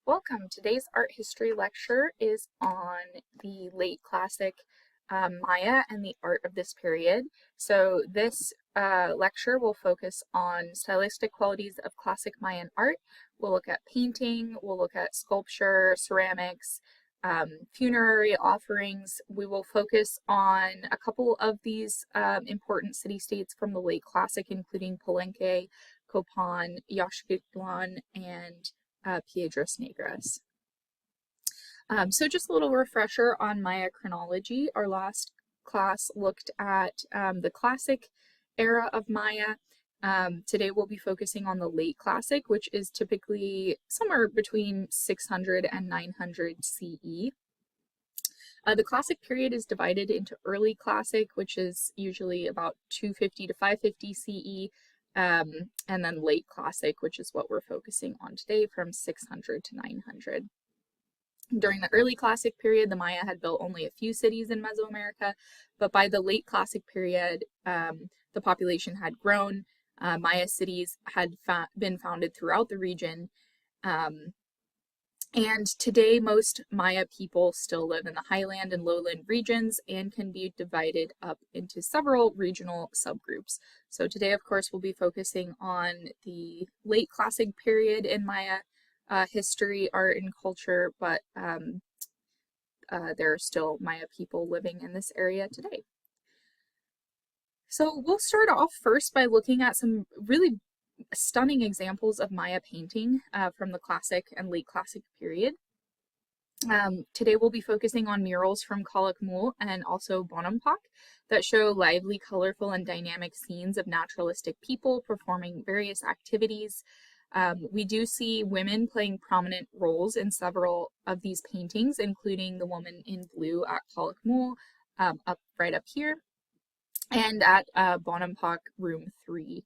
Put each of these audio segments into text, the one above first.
Welcome. Today's art history lecture is on the late classic Maya and the art of this period. So this lecture will focus on stylistic qualities of classic Mayan art. We'll look at painting, we'll look at sculpture, ceramics, funerary offerings. We will focus on a couple of these important city-states from the late classic, including Palenque, Copan, Yaxchilan, and Piedras Negras. So just a little refresher on Maya chronology. Our last class looked at the classic era of Maya. Today we'll be focusing on the late classic, which is typically somewhere between 600 and 900 CE. The classic period is divided into early classic, which is usually about 250 to 550 CE, and then late classic, which is what we're focusing on today, from 600 to 900. During the early classic period, the Maya had built only a few cities in Mesoamerica, but by the late classic period, the population had grown. Maya cities had been founded throughout the region, and today most Maya people still live in the highland and lowland regions and can be divided up into several regional subgroups. So today, of course, we'll be focusing on the late classic period in Maya history, art, and culture, but there are still Maya people living in this area today. So we'll start off first by looking at some really stunning examples of Maya painting from the classic and late classic period. Today we'll be focusing on murals from Calakmul and also Bonampak that show lively, colorful, and dynamic scenes of naturalistic people performing various activities. We do see women playing prominent roles in several of these paintings, including the woman in blue at Calakmul, right up here, and at Bonampak room 3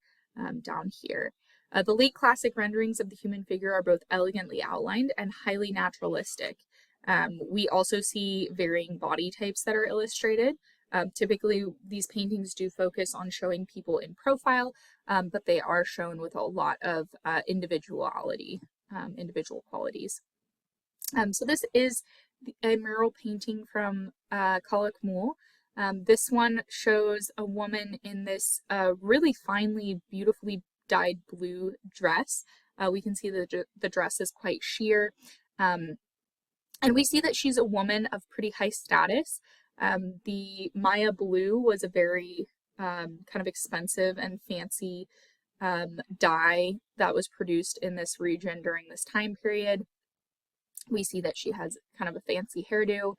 down here. The late classic renderings of the human figure are both elegantly outlined and highly naturalistic. We also see varying body types that are illustrated. Typically, these paintings do focus on showing people in profile, but they are shown with a lot of individual qualities. So this is a mural painting from Calakmul. This one shows a woman in this really finely, beautifully dyed blue dress. We can see the dress is quite sheer. And we see that she's a woman of pretty high status. The Maya blue was a very kind of expensive and fancy dye that was produced in this region during this time period. We see that she has kind of a fancy hairdo.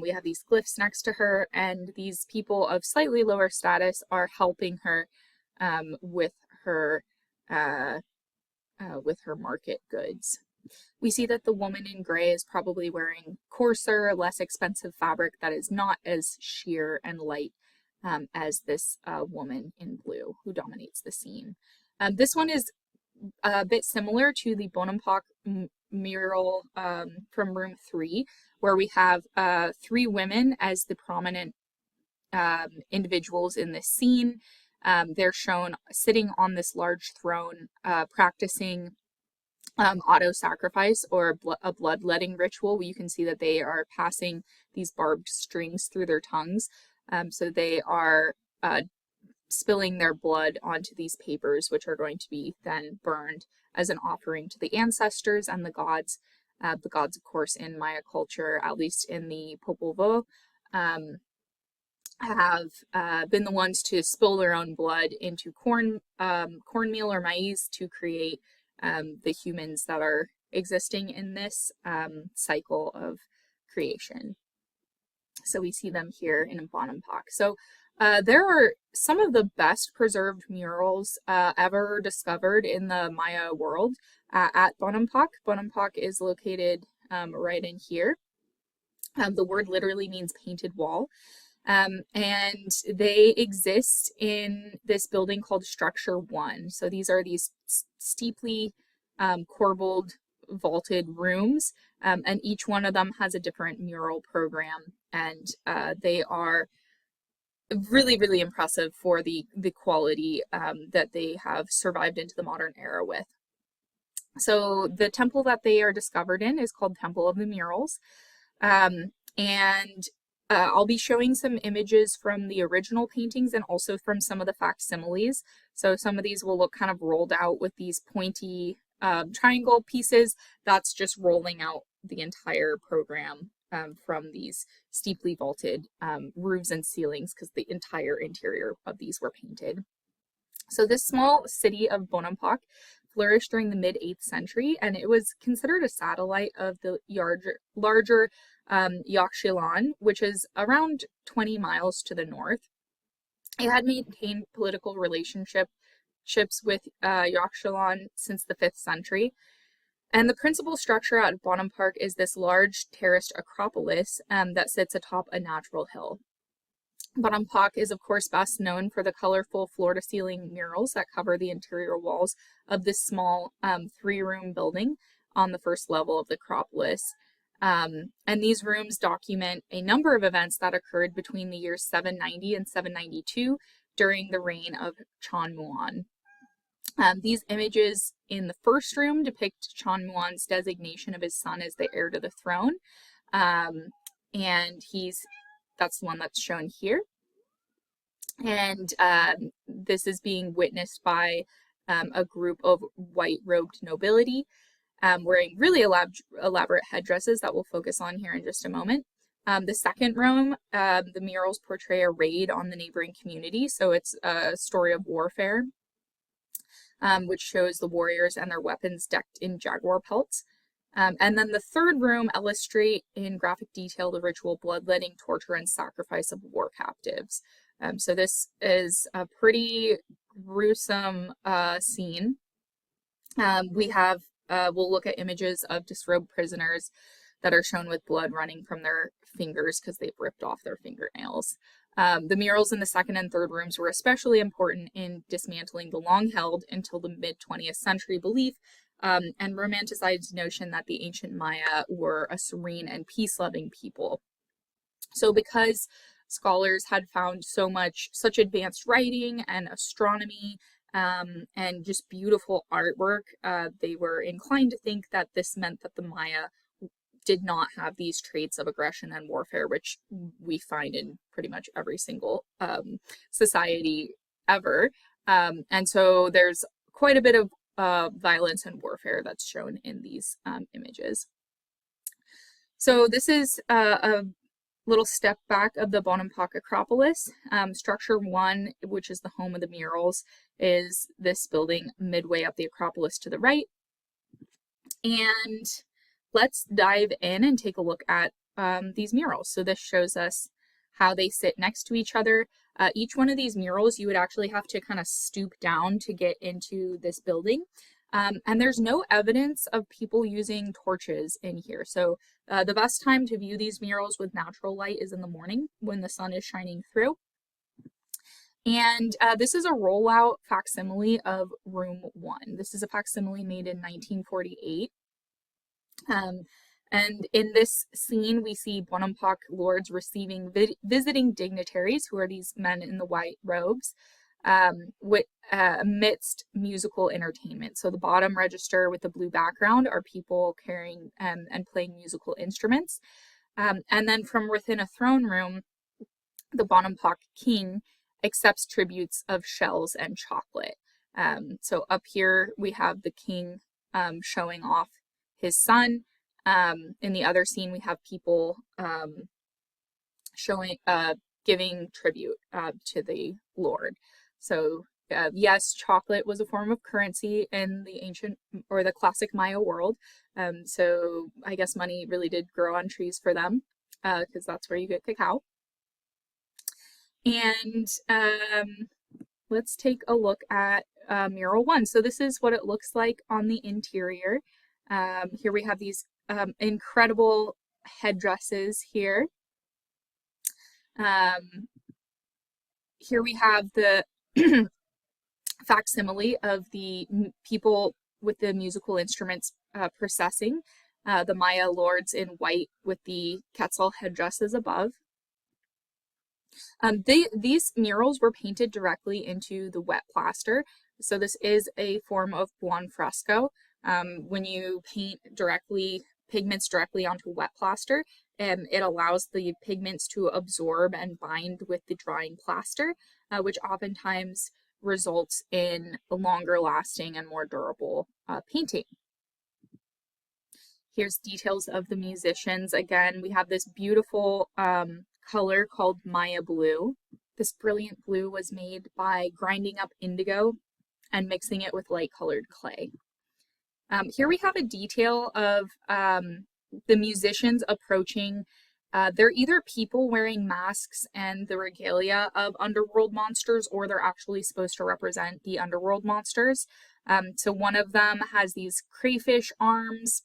We have these glyphs next to her, and these people of slightly lower status are helping her with her market goods. We see that the woman in gray is probably wearing coarser, less expensive fabric that is not as sheer and light as this woman in blue who dominates the scene. This one is a bit similar to the Bonampak mural from room 3, where we have 3 women as the prominent individuals in this scene. They're shown sitting on this large throne practicing auto-sacrifice or a bloodletting ritual. You can see that they are passing these barbed strings through their tongues. So they are spilling their blood onto these papers, which are going to be then burned as an offering to the ancestors and the gods. The gods, of course, in Maya culture, at least in the Popol Vuh, have been the ones to spill their own blood into cornmeal or maize to create the humans that are existing in this cycle of creation. So we see them here in Bonampak. So there are some of the best preserved murals ever discovered in the Maya world at Bonampak. Bonampak is located right in here. The word literally means painted wall. And they exist in this building called Structure 1. So these are these steeply corbelled vaulted rooms, and each one of them has a different mural program, and they are really, really impressive for the quality that they have survived into the modern era with. So the temple that they are discovered in is called Temple of the Murals. And I'll be showing some images from the original paintings and also from some of the facsimiles. So some of these will look kind of rolled out with these pointy triangle pieces. That's just rolling out the entire program from these steeply vaulted roofs and ceilings, because the entire interior of these were painted. So this small city of Bonampak flourished during the mid-8th century, and it was considered a satellite of the larger Yaxchilan, which is around 20 miles to the north. It had maintained political relationships with Yaxchilan since the 5th century. And the principal structure at Bonampak is this large terraced acropolis that sits atop a natural hill. Bonampak is, of course, best known for the colorful floor-to-ceiling murals that cover the interior walls of this small 3-room building on the first level of the acropolis. And these rooms document a number of events that occurred between the years 790 and 792 during the reign of Chon Muan. These images in the first room depict Chon Muan's designation of his son as the heir to the throne. And that's the one that's shown here. And this is being witnessed by a group of white-robed nobility wearing really elaborate headdresses that we'll focus on here in just a moment. The second room, the murals portray a raid on the neighboring community, so it's a story of warfare, which shows the warriors and their weapons decked in jaguar pelts. And then the third room illustrate in graphic detail the ritual bloodletting, torture, and sacrifice of war captives. So this is a pretty gruesome scene. We'll look at images of disrobed prisoners that are shown with blood running from their fingers because they've ripped off their fingernails. The murals in the second and third rooms were especially important in dismantling the long-held until the mid-20th century belief and romanticized notion that the ancient Maya were a serene and peace-loving people. So because scholars had found such advanced writing and astronomy and just beautiful artwork, they were inclined to think that this meant that the Maya did not have these traits of aggression and warfare, which we find in pretty much every single society ever. And so there's quite a bit of violence and warfare that's shown in these images. So this is a little step back of the Bonampak Acropolis. Structure 1, which is the home of the murals, is this building midway up the Acropolis to the right. And let's dive in and take a look at these murals. So this shows us how they sit next to each other. Each one of these murals, you would actually have to kind of stoop down to get into this building. And there's no evidence of people using torches in here. So the best time to view these murals with natural light is in the morning when the sun is shining through. And this is a rollout facsimile of room 1. This is a facsimile made in 1948. And in this scene, we see Bonampak lords receiving visiting dignitaries, who are these men in the white robes, amidst musical entertainment. So the bottom register with the blue background are people carrying and playing musical instruments. And then from within a throne room, the Bonampak king accepts tributes of shells and chocolate. So up here we have the king showing off his son. In the other scene, we have people giving tribute to the Lord. So yes, chocolate was a form of currency in the ancient or the classic Maya world. So I guess money really did grow on trees for them, because that's where you get cacao. And let's take a look at mural 1. So this is what it looks like on the interior. Here we have these incredible headdresses here. Here we have the facsimile of the people with the musical instruments processing, the Maya lords in white with the Quetzal headdresses above. These murals were painted directly into the wet plaster. So this is a form of buon fresco, When you paint pigments directly onto wet plaster, it allows the pigments to absorb and bind with the drying plaster, which oftentimes results in a longer lasting and more durable painting. Here's details of the musicians. Again, we have this beautiful color called Maya blue. This brilliant blue was made by grinding up indigo and mixing it with light colored clay. Here we have a detail of the musicians approaching. They're either people wearing masks and the regalia of underworld monsters, or they're actually supposed to represent the underworld monsters. So one of them has these crayfish arms.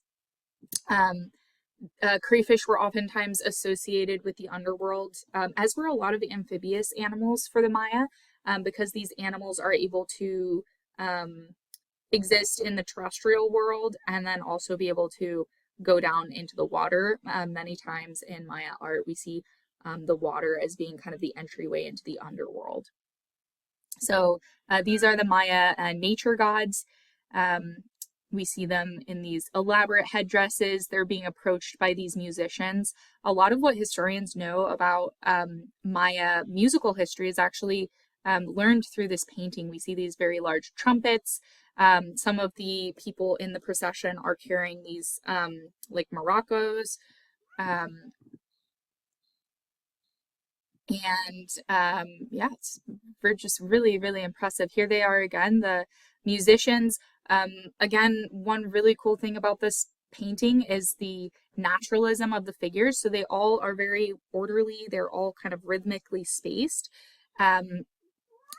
Crayfish were oftentimes associated with the underworld, as were a lot of the amphibious animals for the Maya, because these animals are able to exist in the terrestrial world and then also be able to go down into the water. Many times in Maya art, we see the water as being kind of the entryway into the underworld. So these are the Maya nature gods. We see them in these elaborate headdresses. They're being approached by these musicians. A lot of what historians know about Maya musical history is actually learned through this painting. We see these very large trumpets. Some of the people in the procession are carrying these like maracas. Yeah, we're just really, really impressive. Here they are again, the musicians. Again, one really cool thing about this painting is the naturalism of the figures. So they all are very orderly. They're all kind of rhythmically spaced.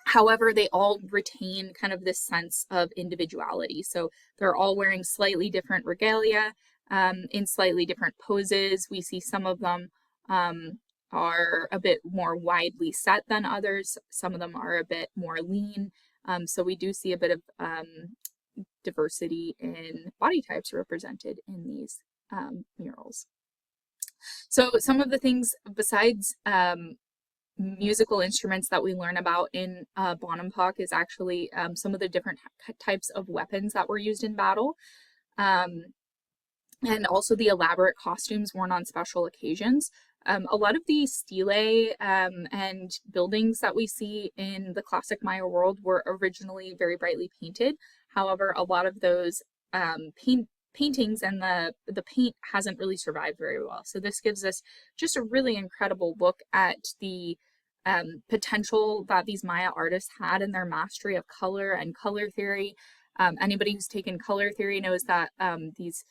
However, they all retain kind of this sense of individuality. So they're all wearing slightly different regalia in slightly different poses. We see some of them are a bit more widely set than others. Some of them are a bit more lean. So we do see a bit of diversity in body types represented in these murals. So some of the things besides musical instruments that we learn about in Bonampak is actually some of the different types of weapons that were used in battle. And also the elaborate costumes worn on special occasions. A lot of the stelae and buildings that we see in the classic Maya world were originally very brightly painted. However, a lot of those paintings and the paint hasn't really survived very well. So this gives us just a really incredible look at the potential that these Maya artists had in their mastery of color and color theory. Anybody who's taken color theory knows that these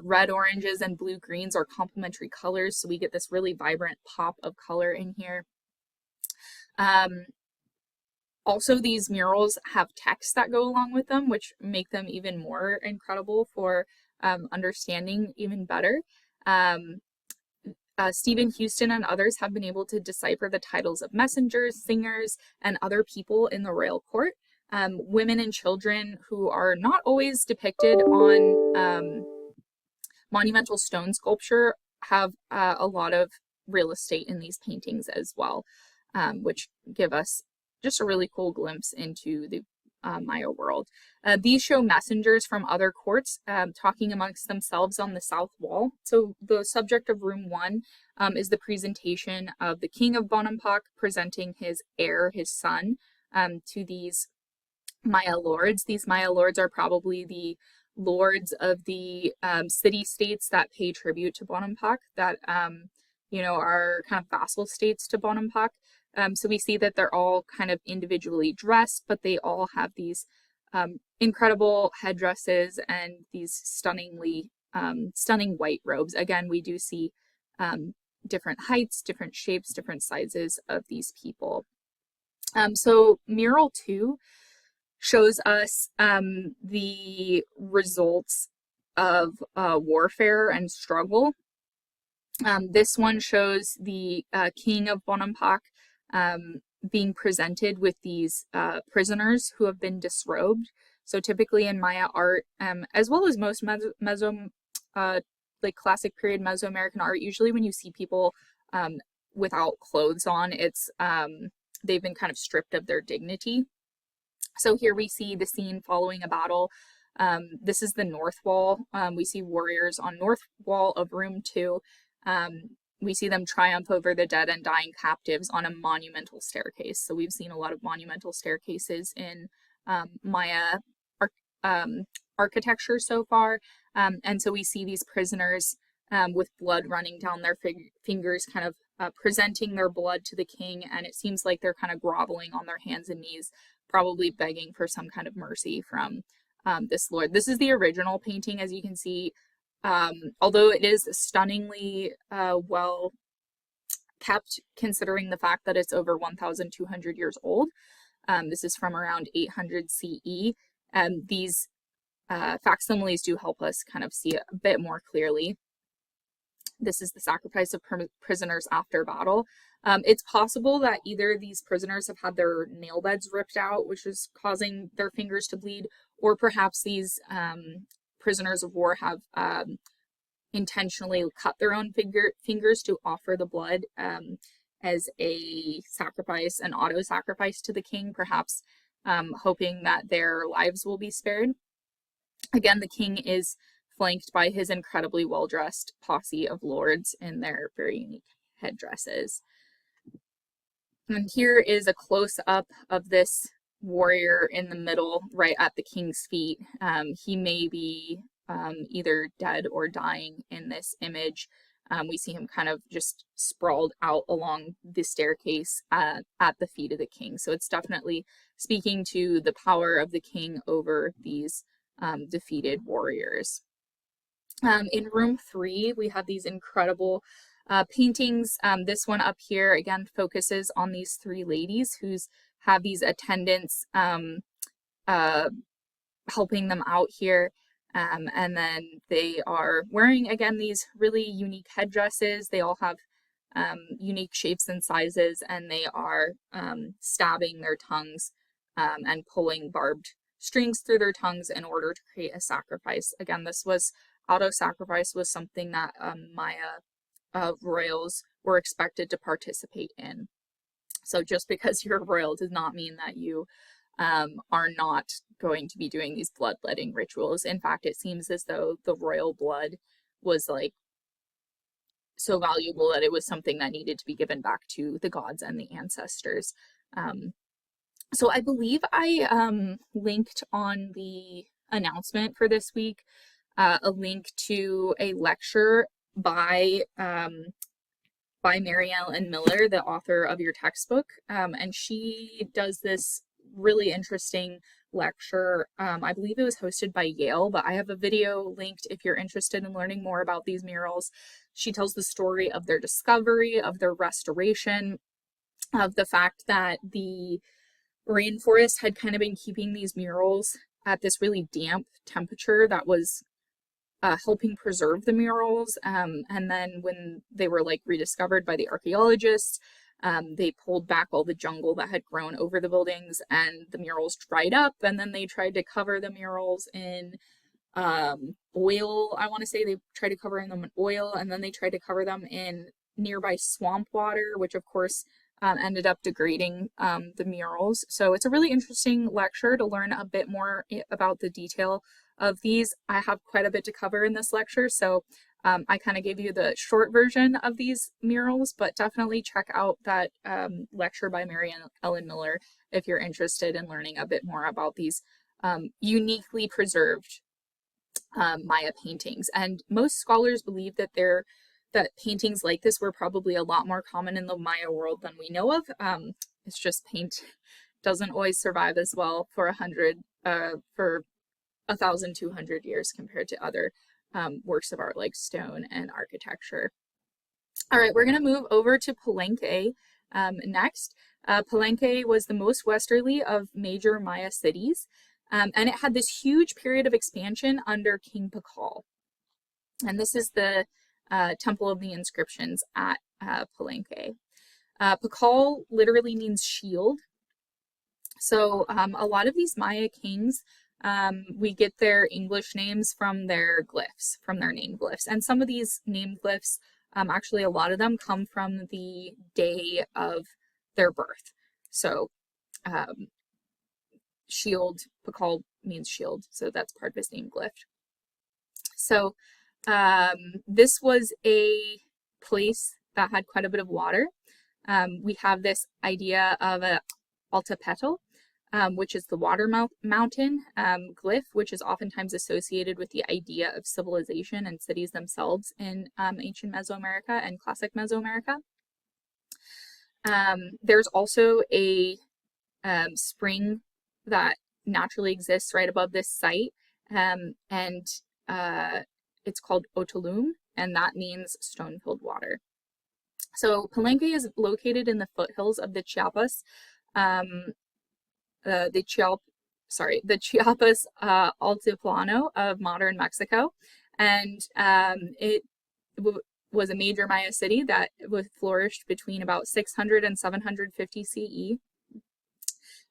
red, oranges, and blue greens are complementary colors, so we get this really vibrant pop of color in here. Also, these murals have text that go along with them, which make them even more incredible for understanding even better. Stephen Houston and others have been able to decipher the titles of messengers, singers, and other people in the royal court. Women and children who are not always depicted on monumental stone sculpture have a lot of real estate in these paintings as well, which give us just a really cool glimpse into the Maya world. These show messengers from other courts talking amongst themselves on the south wall. So the subject of room 1 is the presentation of the king of Bonampak presenting his heir, his son, to these Maya lords. These Maya lords are probably the lords of the city-states that pay tribute to Bonampak, that you know, are kind of vassal states to Bonampak. So we see that they're all kind of individually dressed, but they all have these incredible headdresses and these stunning white robes. Again, we do see different heights, different shapes, different sizes of these people. So mural 2 shows us the results of warfare and struggle. This one shows the king of Bonampak being presented with these prisoners who have been disrobed. So typically in Maya art, as well as most like classic period Mesoamerican art, usually when you see people without clothes on, it's they've been kind of stripped of their dignity. So here we see the scene following a battle This is the north wall. We see warriors on north wall of room 2. We see them triumph over the dead and dying captives on a monumental staircase. So we've seen a lot of monumental staircases in Maya architecture so far. And so we see these prisoners with blood running down their fingers, kind of presenting their blood to the king. And it seems like they're kind of groveling on their hands and knees, probably begging for some kind of mercy from this lord. This is the original painting, as you can see. Although it is stunningly well kept, considering the fact that it's over 1,200 years old. This is from around 800 CE. These facsimiles do help us kind of see it a bit more clearly. This is the sacrifice of prisoners after battle. It's possible that either these prisoners have had their nail beds ripped out, which is causing their fingers to bleed, or perhaps these prisoners of war have intentionally cut their own fingers to offer the blood as a sacrifice, an auto-sacrifice to the king, perhaps hoping that their lives will be spared. Again, the king is flanked by his incredibly well-dressed posse of lords in their very unique headdresses. And here is a close-up of this warrior in the middle, right at the king's feet. He may be either dead or dying in this image. We see him kind of just sprawled out along the staircase at the feet of the king. So it's definitely speaking to the power of the king over these defeated warriors. In room 3, we have these incredible paintings. This one up here, again, focuses on these 3 ladies who have these attendants helping them out here. And then they are wearing, again, these really unique headdresses. They all have unique shapes and sizes, and they are stabbing their tongues and pulling barbed strings through their tongues in order to create a sacrifice. Again, this was auto-sacrifice was something that Maya royals were expected to participate in. So just because you're a royal does not mean that you are not going to be doing these bloodletting rituals. In fact, it seems as though the royal blood was like so valuable that it was something that needed to be given back to the gods and the ancestors. So I believe I linked on the announcement for this week a link to a lecture by Mary Ellen Miller, the author of your textbook, and she does this really interesting lecture. I believe it was hosted by Yale, but I have a video linked if you're interested in learning more about these murals. She tells the story of their discovery, of their restoration, of the fact that the rainforest had kind of been keeping these murals at this really damp temperature that was helping preserve the murals. And then when they were like rediscovered by the archaeologists, they pulled back all the jungle that had grown over the buildings and the murals dried up. And then they tried to cover the murals in oil. I want to say they tried to cover them in oil, and then they tried to cover them in nearby swamp water, which of course ended up degrading the murals. So it's a really interesting lecture to learn a bit more about the detail of these. I have quite a bit to cover in this lecture, so I kind of gave you the short version of these murals, but definitely check out that lecture by Mary Ellen Miller if you're interested in learning a bit more about these uniquely preserved Maya paintings. And most scholars believe that that paintings like this were probably a lot more common in the Maya world than we know of. It's just paint doesn't always survive as well for 1,200 years compared to other works of art like stone and architecture. All right, we're going to move over to Palenque next. Palenque was the most westerly of major Maya cities, and it had this huge period of expansion under King Pakal. And this is the Temple of the Inscriptions at Palenque. Pakal literally means shield. So a lot of these Maya kings, we get their English names from their glyphs, from their name glyphs. And some of these name glyphs, actually a lot of them come from the day of their birth. So shield, Pakal means shield, so that's part of his name glyph. So this was a place that had quite a bit of water. We have this idea of a Altepetl, which is the water mountain glyph, which is oftentimes associated with the idea of civilization and cities themselves in ancient Mesoamerica and classic Mesoamerica. There's also a spring that naturally exists right above this site, and it's called Otulum, and that means stone-filled water. So Palenque is located in the foothills of the Chiapas, the Chiapas Altiplano of modern Mexico, and it was a major Maya city that flourished between about 600 and 750 CE.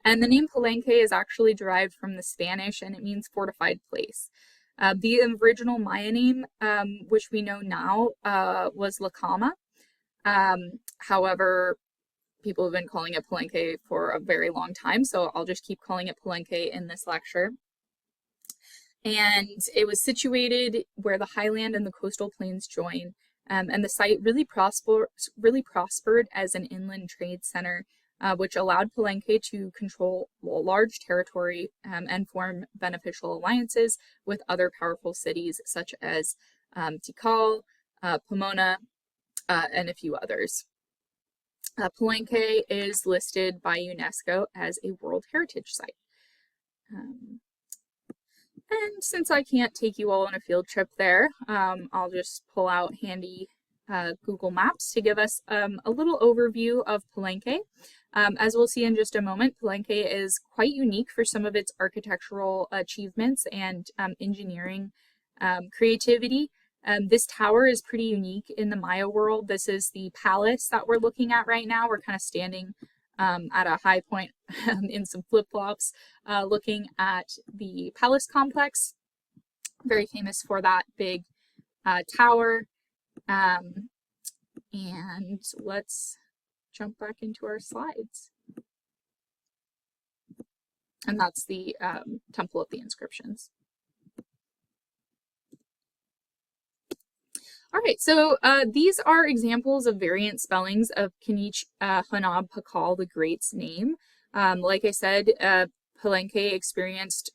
And the name Palenque is actually derived from the Spanish, and it means fortified place. The original Maya name, which we know now, was La Cama. However, people have been calling it Palenque for a very long time, so I'll just keep calling it Palenque in this lecture. And it was situated where the highland and the coastal plains join, and the site really prospered as an inland trade center, which allowed Palenque to control a large territory and form beneficial alliances with other powerful cities such as Tikal, Pomona, and a few others. Palenque is listed by UNESCO as a World Heritage Site. And since I can't take you all on a field trip there, I'll just pull out handy Google Maps to give us a little overview of Palenque. As we'll see in just a moment, Palenque is quite unique for some of its architectural achievements and engineering creativity. This tower is pretty unique in the Maya world. This is the palace that we're looking at right now. We're kind of standing at a high point in some flip-flops looking at the palace complex. Very famous for that big tower. And let's jump back into our slides. And that's the Temple of the Inscriptions. All right, so these are examples of variant spellings of Kinich Hanab Pakal the Great's name. Like I said, Palenque experienced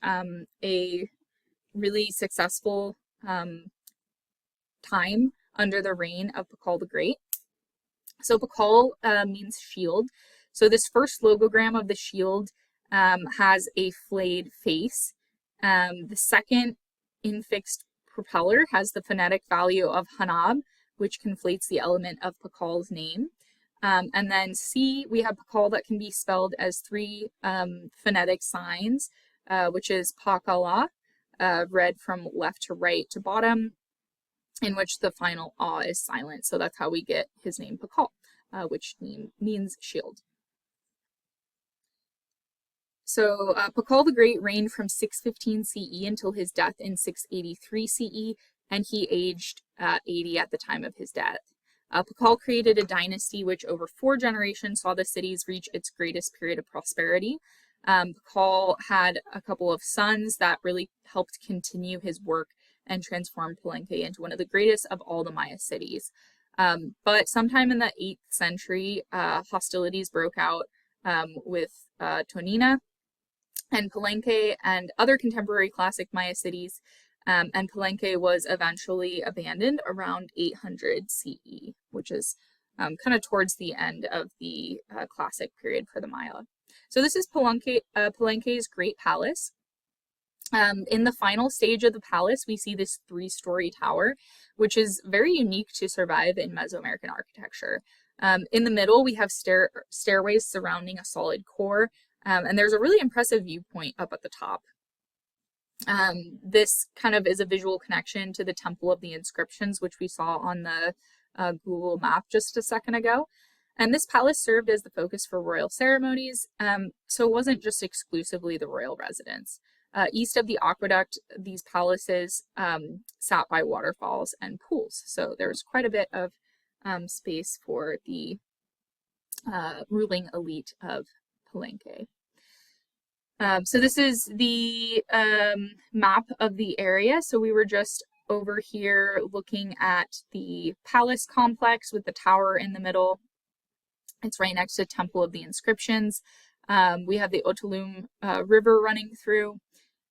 a really successful time under the reign of Pakal the Great. So Pakal means shield. So this first logogram of the shield has a flayed face. The second infixed propeller has the phonetic value of Hanab, which conflates the element of Pakal's name. And then C, we have Pakal that can be spelled as three phonetic signs, which is Pakala, read from left to right to bottom, in which the final A is silent. So that's how we get his name Pakal, which means shield. So Pakal the Great reigned from 615 CE until his death in 683 CE, and he aged 80 at the time of his death. Pakal created a dynasty which over 4 generations saw the cities reach its greatest period of prosperity. Pakal had a couple of sons that really helped continue his work and transform Palenque into one of the greatest of all the Maya cities. But sometime in the 8th century, hostilities broke out with Tonina and Palenque and other contemporary classic Maya cities, and Palenque was eventually abandoned around 800 CE, which is kind of towards the end of the classic period for the Maya. So this is Palenque's Great Palace. In the final stage of the palace, we see this 3-story tower, which is very unique to survive in Mesoamerican architecture. In the middle, we have stairways surrounding a solid core, and there's a really impressive viewpoint up at the top. This kind of is a visual connection to the Temple of the Inscriptions, which we saw on the Google map just a second ago. And this palace served as the focus for royal ceremonies, so it wasn't just exclusively the royal residence. East of the aqueduct, these palaces sat by waterfalls and pools, so there's quite a bit of space for the ruling elite of Palenque. So this is the map of the area. So we were just over here looking at the palace complex with the tower in the middle. It's right next to Temple of the Inscriptions. We have the Otulum River running through.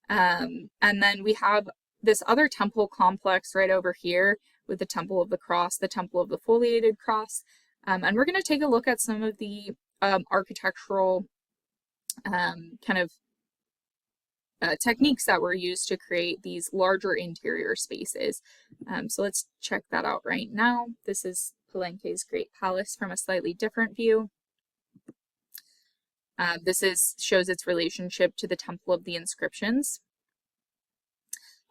And then we have this other temple complex right over here with the Temple of the Cross, the Temple of the Foliated Cross. And we're going to take a look at some of the architectural kind of techniques that were used to create these larger interior spaces. So let's check that out right now. This is Palenque's Great Palace from a slightly different view. This shows its relationship to the Temple of the Inscriptions.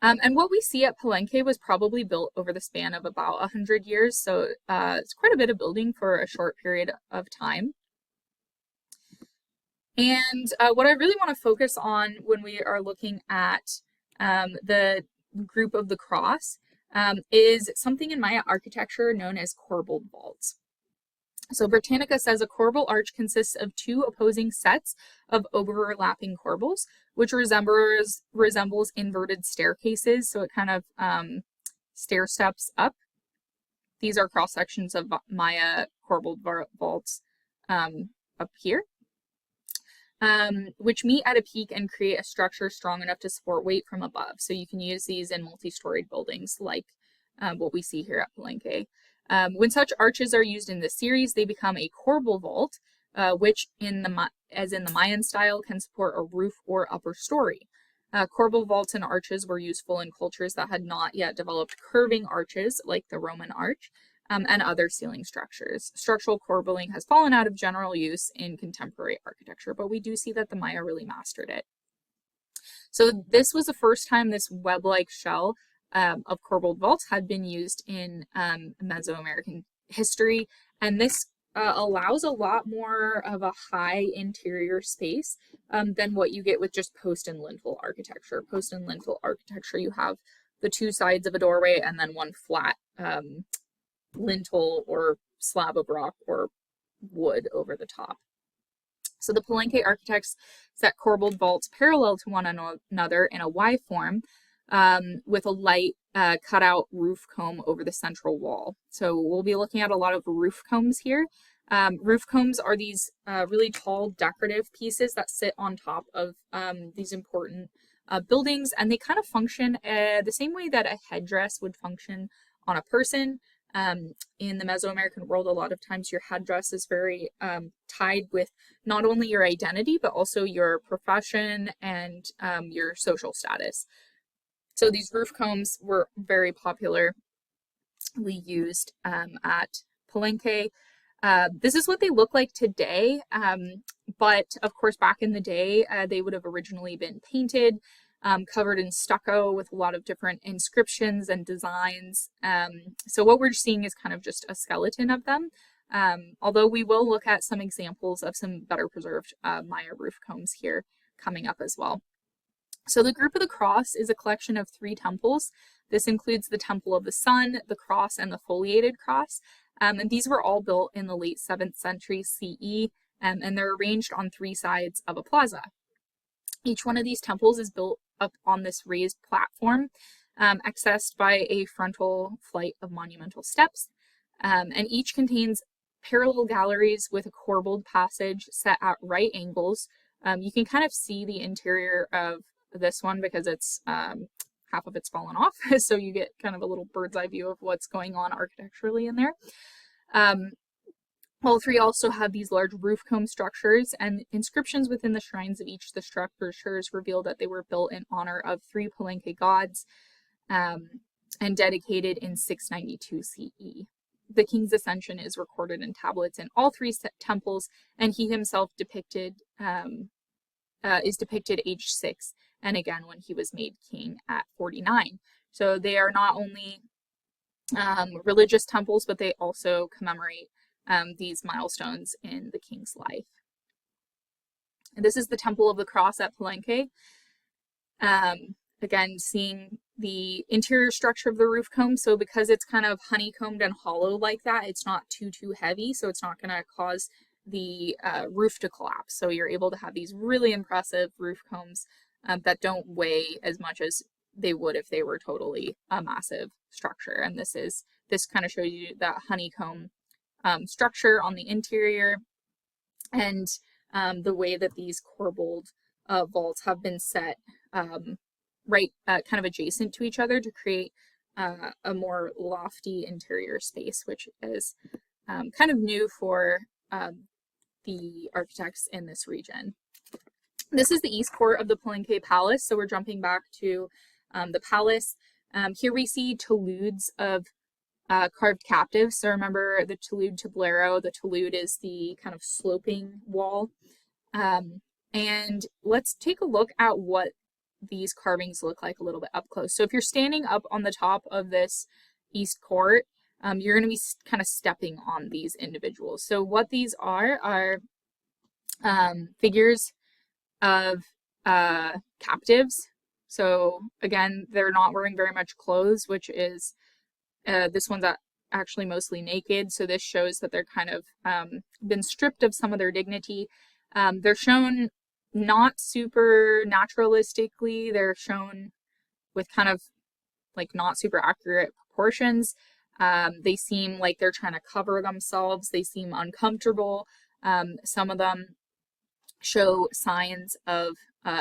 And what we see at Palenque was probably built over the span of about 100 years, so it's quite a bit of building for a short period of time. And what I really want to focus on when we are looking at the group of the cross is something in Maya architecture known as corbelled vaults. So Britannica says a corbel arch consists of two opposing sets of overlapping corbels, which resembles inverted staircases. So it kind of stair steps up. These are cross sections of Maya corbelled vaults up here, which meet at a peak and create a structure strong enough to support weight from above. So you can use these in multi-storied buildings like what we see here at Palenque. When such arches are used in this series, they become a corbel vault, which, as in the Mayan style, can support a roof or upper story. Corbel vaults and arches were useful in cultures that had not yet developed curving arches, like the Roman arch, and other ceiling structures. Structural corbelling has fallen out of general use in contemporary architecture, but we do see that the Maya really mastered it. So this was the first time this web-like shell of corbelled vaults had been used in Mesoamerican history, and this allows a lot more of a high interior space than what you get with just post and lintel architecture. Post and lintel architecture, you have the two sides of a doorway and then one flat lintel or slab of rock or wood over the top. So the Palenque architects set corbelled vaults parallel to one another in a Y form, with a light cutout roof comb over the central wall. So we'll be looking at a lot of roof combs here. Roof combs are these really tall decorative pieces that sit on top of these important buildings, and they kind of function the same way that a headdress would function on a person. In the Mesoamerican world, a lot of times your headdress is very tied with not only your identity, but also your profession and your social status. So these roof combs were very popularly used at Palenque. This is what they look like today, but of course back in the day they would have originally been painted, covered in stucco with a lot of different inscriptions and designs. So what we're seeing is kind of just a skeleton of them, although we will look at some examples of some better preserved Maya roof combs here coming up as well. So the group of the cross is a collection of 3 temples. This includes the Temple of the Sun, the Cross, and the Foliated Cross. And these were all built in the late 7th century CE, and they're arranged on 3 sides of a plaza. Each one of these temples is built up on this raised platform, accessed by a frontal flight of monumental steps, and each contains parallel galleries with a corbelled passage set at right angles. You can kind of see the interior of this one because it's half of it's fallen off, so you get kind of a little bird's eye view of what's going on architecturally in there. All 3 also have these large roof comb structures, and inscriptions within the shrines of each of the structures reveal that they were built in honor of 3 Palenque gods and dedicated in 692 CE. The king's ascension is recorded in tablets in all 3 temples, and he himself is depicted age 6, and again when he was made king at 49. So they are not only religious temples, but they also commemorate these milestones in the king's life. And this is the Temple of the Cross at Palenque. Again, seeing the interior structure of the roof comb. So because it's kind of honeycombed and hollow like that, it's not too heavy, so it's not going to cause the roof to collapse. So you're able to have these really impressive roof combs that don't weigh as much as they would if they were totally a massive structure. And this kind of shows you that honeycomb structure on the interior, and the way that these corbelled vaults have been set right kind of adjacent to each other to create a more lofty interior space, which is kind of new for the architects in this region. This is the east court of the Palenque Palace, so we're jumping back to the palace. Here we see taludes of carved captives. So remember the talude tablero. The talude is the kind of sloping wall. And let's take a look at what these carvings look like a little bit up close. So if you're standing up on the top of this east court, you're going to be kind of stepping on these individuals. So what these are figures of captives. So again, they're not wearing very much clothes, which is this one's actually mostly naked. So this shows that they're kind of been stripped of some of their dignity. They're shown not super naturalistically. They're shown with kind of like not super accurate proportions. They seem like they're trying to cover themselves. They seem uncomfortable. Some of them show signs of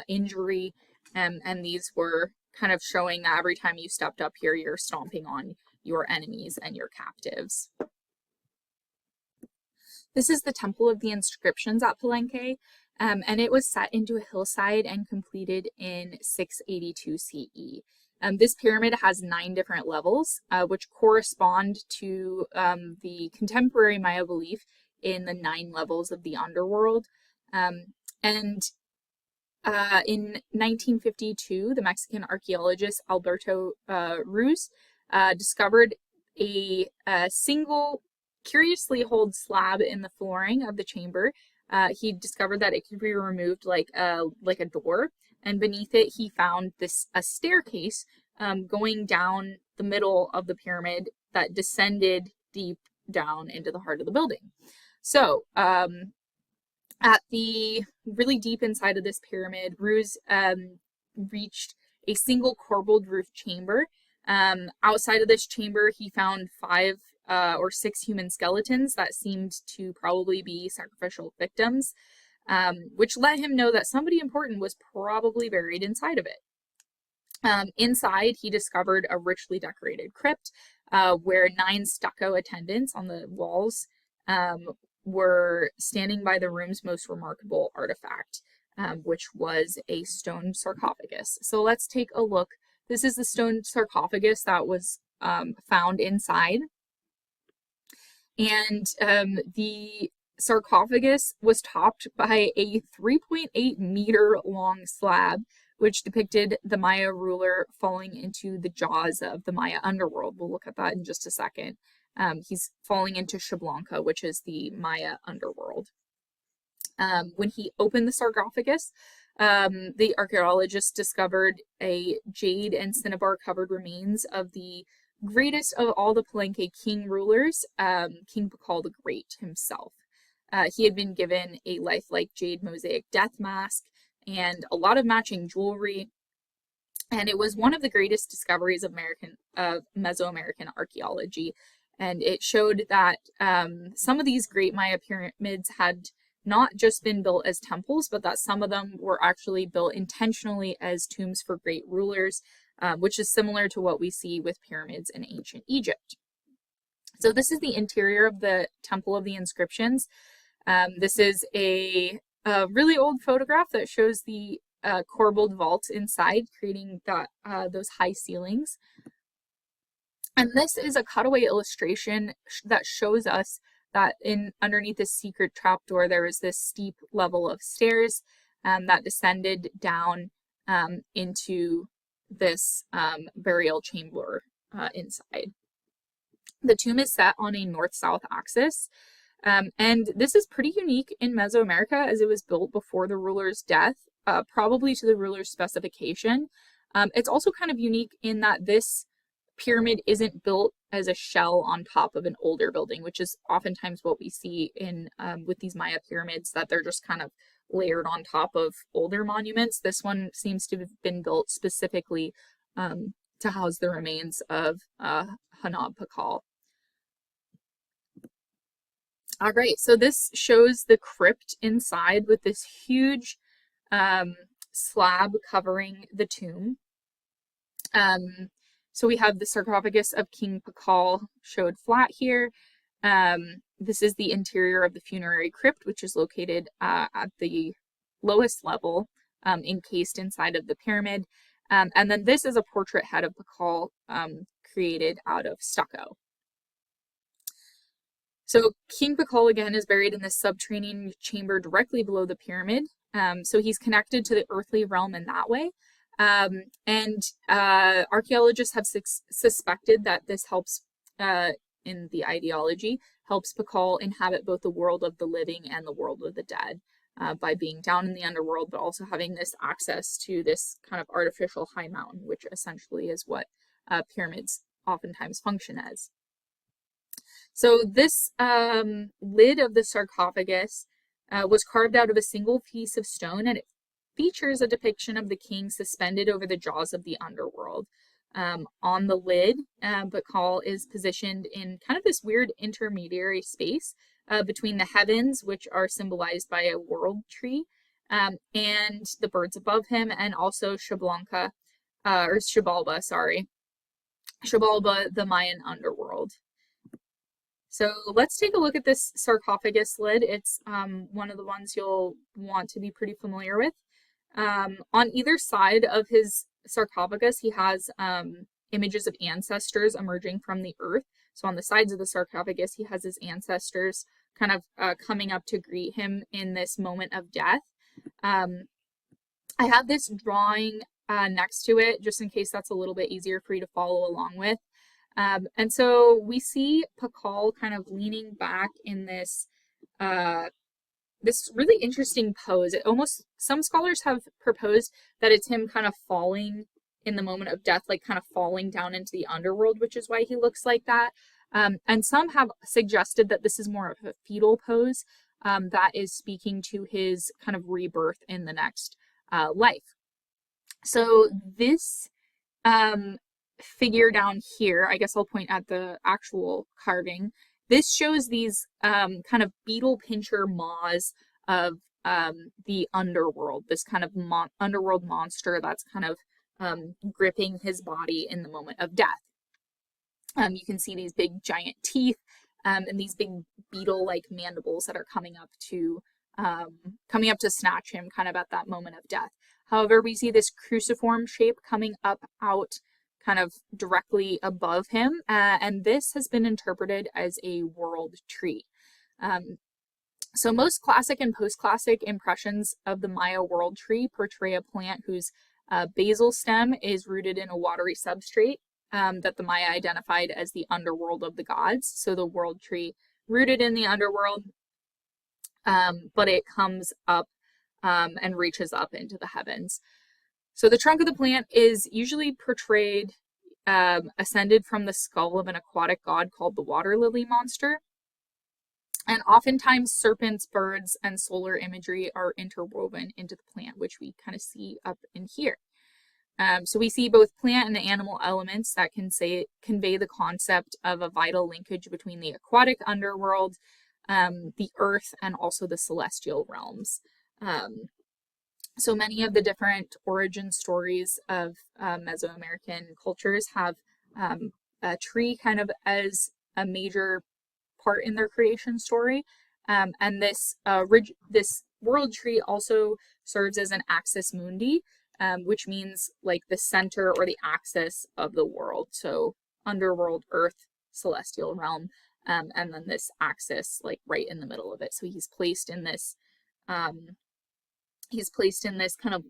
injury, and these were kind of showing that every time you stepped up here, you're stomping on your enemies and your captives. This is the Temple of the Inscriptions at Palenque, and it was set into a hillside and completed in 682 CE. This pyramid has 9 different levels, which correspond to the contemporary Maya belief in the 9 levels of the underworld. In 1952, the Mexican archaeologist Alberto Ruz discovered a single curiously holed slab in the flooring of the chamber. He discovered that it could be removed like a door, and beneath it he found a staircase going down the middle of the pyramid that descended deep down into the heart of the building. So at the really deep inside of this pyramid, Ruz reached a single corbelled roof chamber. Outside of this chamber, he found 5 or 6 human skeletons that seemed to probably be sacrificial victims, which let him know that somebody important was probably buried inside of it. Inside, he discovered a richly decorated crypt where 9 stucco attendants on the walls were standing by the room's most remarkable artifact, which was a stone sarcophagus. So let's take a look. This is the stone sarcophagus that was found inside. And the sarcophagus was topped by a 3.8 meter long slab, which depicted the Maya ruler falling into the jaws of the Maya underworld. We'll look at that in just a second. He's falling into Xbalanca, which is the Maya underworld. When he opened the sarcophagus, the archaeologists discovered a jade and cinnabar covered remains of the greatest of all the Palenque king rulers, King Pakal the Great himself. He had been given a lifelike jade mosaic death mask and a lot of matching jewelry, and it was one of the greatest discoveries of Mesoamerican archaeology. And it showed that some of these great Maya pyramids had not just been built as temples, but that some of them were actually built intentionally as tombs for great rulers, which is similar to what we see with pyramids in ancient Egypt. So this is the interior of the Temple of the Inscriptions. This is a really old photograph that shows the corbelled vaults inside, creating those high ceilings. And this is a cutaway illustration that shows us that underneath this secret trapdoor, there is this steep level of stairs that descended down into this burial chamber inside. The tomb is set on a north-south axis, and this is pretty unique in Mesoamerica as it was built before the ruler's death, probably to the ruler's specification. It's also kind of unique in that this pyramid isn't built as a shell on top of an older building, which is oftentimes what we see in with these Maya pyramids, that they're just kind of layered on top of older monuments. This one seems to have been built specifically to house the remains of Hanab-Pakal. All right, so this shows the crypt inside with this huge slab covering the tomb. So we have the sarcophagus of King Pakal showed flat here. This is the interior of the funerary crypt, which is located at the lowest level, encased inside of the pyramid. And then this is a portrait head of Pakal created out of stucco. So King Pakal again is buried in this subterranean chamber directly below the pyramid. So he's connected to the earthly realm in that way. And archaeologists have suspected that this helps, in the ideology, helps Pakal inhabit both the world of the living and the world of the dead by being down in the underworld, but also having this access to this kind of artificial high mountain, which essentially is what pyramids oftentimes function as. So this lid of the sarcophagus was carved out of a single piece of stone, and it features a depiction of the king suspended over the jaws of the underworld. On the lid, Pakal is positioned in kind of this weird intermediary space between the heavens, which are symbolized by a world tree, and the birds above him, and also Xibalba, the Mayan underworld. So let's take a look at this sarcophagus lid. It's one of the ones you'll want to be pretty familiar with. On either side of his sarcophagus, he has images of ancestors emerging from the earth. So on the sides of the sarcophagus, he has his ancestors kind of coming up to greet him in this moment of death. I have this drawing next to it, just in case that's a little bit easier for you to follow along with. And so we see Pakal kind of leaning back in this this really interesting pose. Some scholars have proposed that it's him kind of falling in the moment of death, like kind of falling down into the underworld, which is why he looks like that. And some have suggested that this is more of a fetal pose that is speaking to his kind of rebirth in the next life. So this figure down here, I guess I'll point at the actual carving. This shows these kind of beetle pincher maws of the underworld, this kind of underworld monster that's kind of gripping his body in the moment of death. You can see these big giant teeth and these big beetle-like mandibles that are coming up to snatch him kind of at that moment of death. However, we see this cruciform shape coming up out kind of directly above him, and this has been interpreted as a world tree. So most classic and post-classic impressions of the Maya world tree portray a plant whose basal stem is rooted in a watery substrate that the Maya identified as the underworld of the gods. So the world tree rooted in the underworld, but it comes up and reaches up into the heavens. So the trunk of the plant is usually portrayed ascended from the skull of an aquatic god called the water lily monster. And oftentimes serpents, birds, and solar imagery are interwoven into the plant, which we kind of see up in here. So we see both plant and animal elements that can convey the concept of a vital linkage between the aquatic underworld, the earth, and also the celestial realms. So many of the different origin stories of Mesoamerican cultures have a tree kind of as a major part in their creation story. And this world tree also serves as an axis mundi, which means like the center or the axis of the world. So underworld, earth, celestial realm, and then this axis like right in the middle of it. So he's placed in this kind of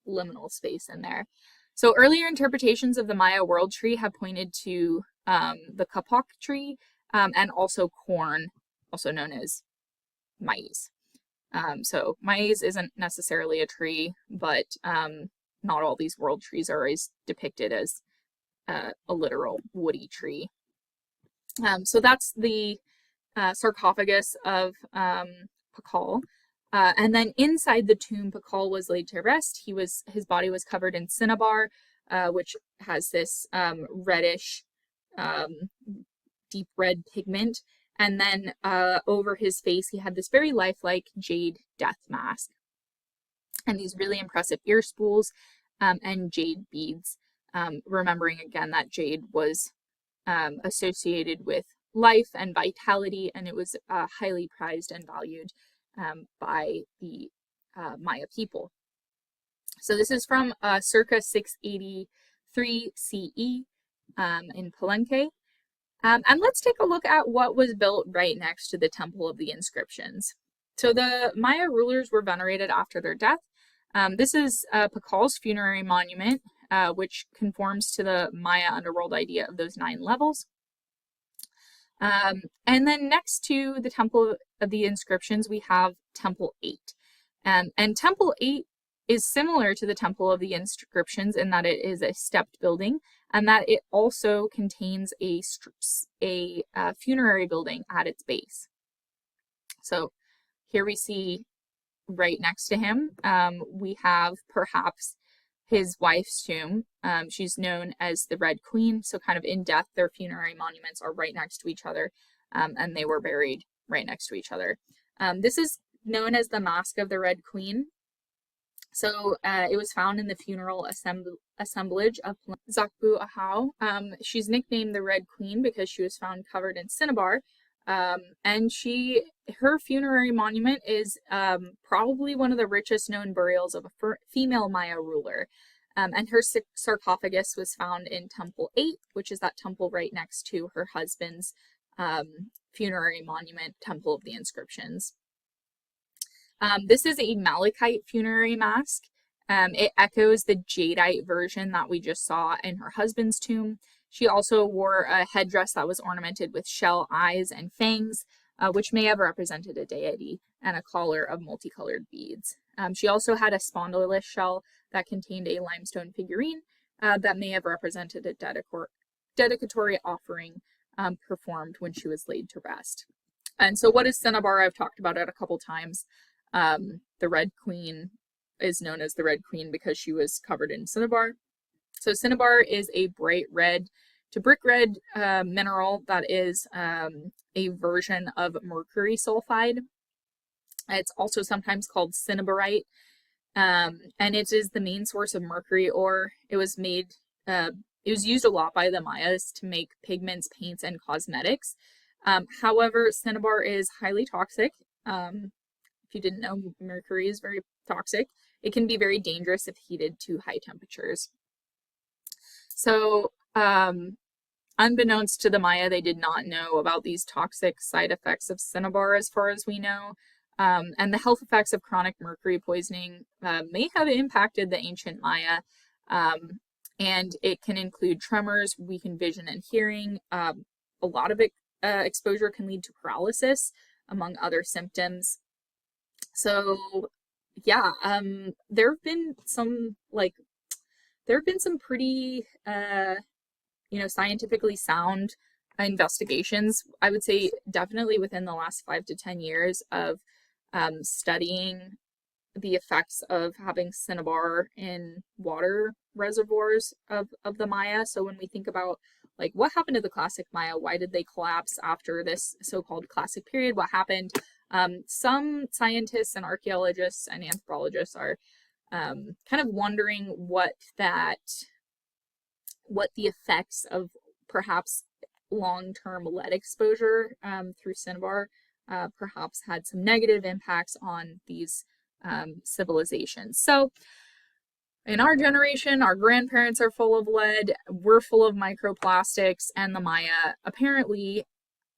liminal space in there. So earlier interpretations of the Maya world tree have pointed to the kapok tree and also corn, also known as maize. So maize isn't necessarily a tree, but not all these world trees are always depicted as a literal woody tree. So that's the sarcophagus of Pakal. And then inside the tomb, Pakal was laid to rest. His body was covered in cinnabar, which has this reddish, deep red pigment. And then over his face, he had this very lifelike jade death mask and these really impressive ear spools and jade beads. Remembering again that jade was associated with life and vitality, and it was highly prized and valued by the Maya people. So this is from circa 683 CE in Palenque. And let's take a look at what was built right next to the Temple of the Inscriptions. So the Maya rulers were venerated after their death. This is Pakal's funerary monument, which conforms to the Maya underworld idea of those 9 levels. And then next to the Temple of the Inscriptions, we have Temple 8. And Temple 8 is similar to the Temple of the Inscriptions in that it is a stepped building, and that it also contains a funerary building at its base. So here we see right next to him, we have perhaps his wife's tomb. She's known as the Red Queen, so kind of in death, their funerary monuments are right next to each other, and they were buried right next to each other. This is known as the Mask of the Red Queen. So it was found in the funeral assemblage of Zakbu Ahau. She's nicknamed the Red Queen because she was found covered in cinnabar. And her funerary monument is probably one of the richest known burials of a female Maya ruler. And her sarcophagus was found in Temple 8, which is that temple right next to her husband's funerary monument, Temple of the Inscriptions. This is a malachite funerary mask. It echoes the jadeite version that we just saw in her husband's tomb. She also wore a headdress that was ornamented with shell eyes and fangs, which may have represented a deity, and a collar of multicolored beads. She also had a spondylus shell that contained a limestone figurine that may have represented a dedicatory offering performed when she was laid to rest. And so what is cinnabar? I've talked about it a couple times. The Red Queen is known as the Red Queen because she was covered in cinnabar. So cinnabar is a bright red to brick red mineral that is a version of mercury sulfide. It's also sometimes called cinnabarite, and it is the main source of mercury ore. It was used a lot by the Mayas to make pigments, paints, and cosmetics. However, cinnabar is highly toxic. If you didn't know, mercury is very toxic. It can be very dangerous if heated to high temperatures. So, unbeknownst to the Maya, they did not know about these toxic side effects of cinnabar as far as we know. And the health effects of chronic mercury poisoning may have impacted the ancient Maya. And it can include tremors, weakened vision and hearing. A lot of exposure can lead to paralysis, among other symptoms. So, yeah, there have been some pretty, scientifically sound investigations, I would say definitely within the last 5 to 10 years of studying the effects of having cinnabar in water reservoirs of the Maya. So when we think about like what happened to the classic Maya, why did they collapse after this so-called classic period, what happened? Some scientists and archaeologists and anthropologists are kind of wondering what the effects of perhaps long-term lead exposure through cinnabar perhaps had some negative impacts on these civilizations. So in our generation, our grandparents are full of lead, we're full of microplastics, and the Maya apparently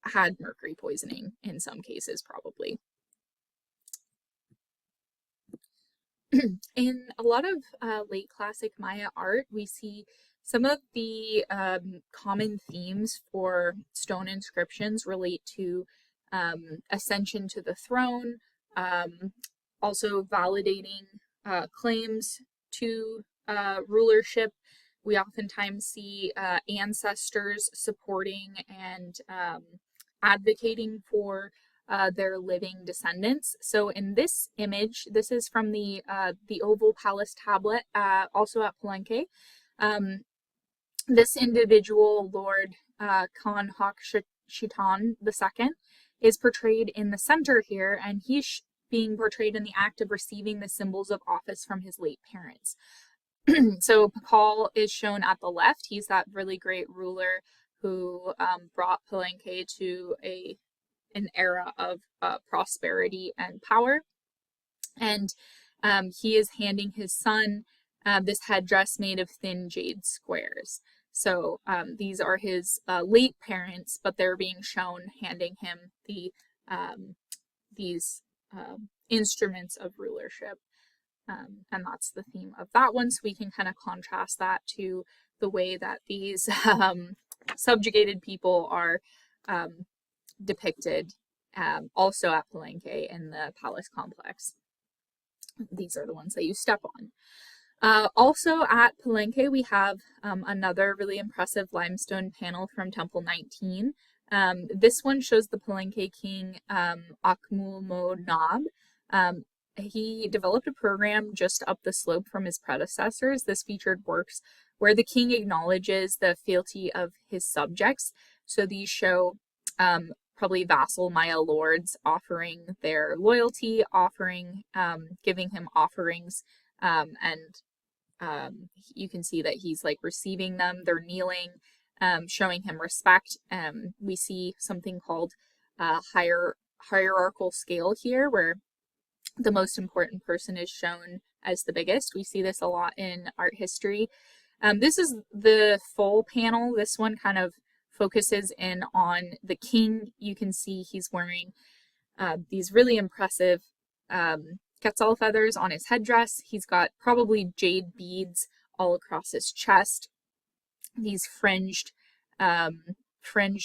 had mercury poisoning in some cases, probably. In a lot of late classic Maya art, we see some of the common themes for stone inscriptions relate to ascension to the throne, also validating claims to rulership, we oftentimes see ancestors supporting and advocating for their living descendants. So in this image, this is from the Oval Palace tablet, also at Palenque. This individual, Lord Yaxchilan II, is portrayed in the center here, and he's being portrayed in the act of receiving the symbols of office from his late parents. So Pakal is shown at the left. He's that really great ruler who brought Palenque to an era of prosperity and power. And he is handing his son this headdress made of thin jade squares. So these are his late parents, but they're being shown handing him these instruments of rulership. And that's the theme of that one. So we can kind of contrast that to the way that these subjugated people are depicted also at Palenque in the palace complex. These are the ones that you step on. Also at Palenque, we have another really impressive limestone panel from Temple 19. This one shows the Palenque king Calakmul Mo Nab. He developed a program just up the slope from his predecessors. This featured works where the king acknowledges the fealty of his subjects. So these show probably vassal Maya lords offering their loyalty, giving him offerings, and you can see that he's like receiving them. They're kneeling, showing him respect. We see something called hierarchical scale here, where the most important person is shown as the biggest. We see this a lot in art history. This is the full panel. This one kind of focuses in on the king. You can see he's wearing these really impressive quetzal feathers on his headdress. He's got probably jade beads all across his chest. These fringed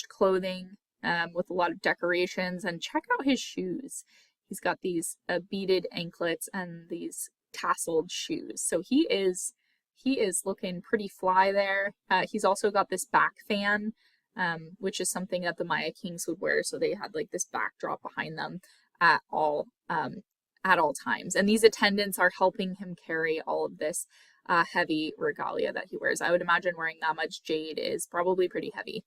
clothing with a lot of decorations. And check out his shoes. He's got these beaded anklets and these tasseled shoes. So he is looking pretty fly there. He's also got this back fan, which is something that the Maya kings would wear. So they had like this backdrop behind them at all times. And these attendants are helping him carry all of this heavy regalia that he wears. I would imagine wearing that much jade is probably pretty heavy.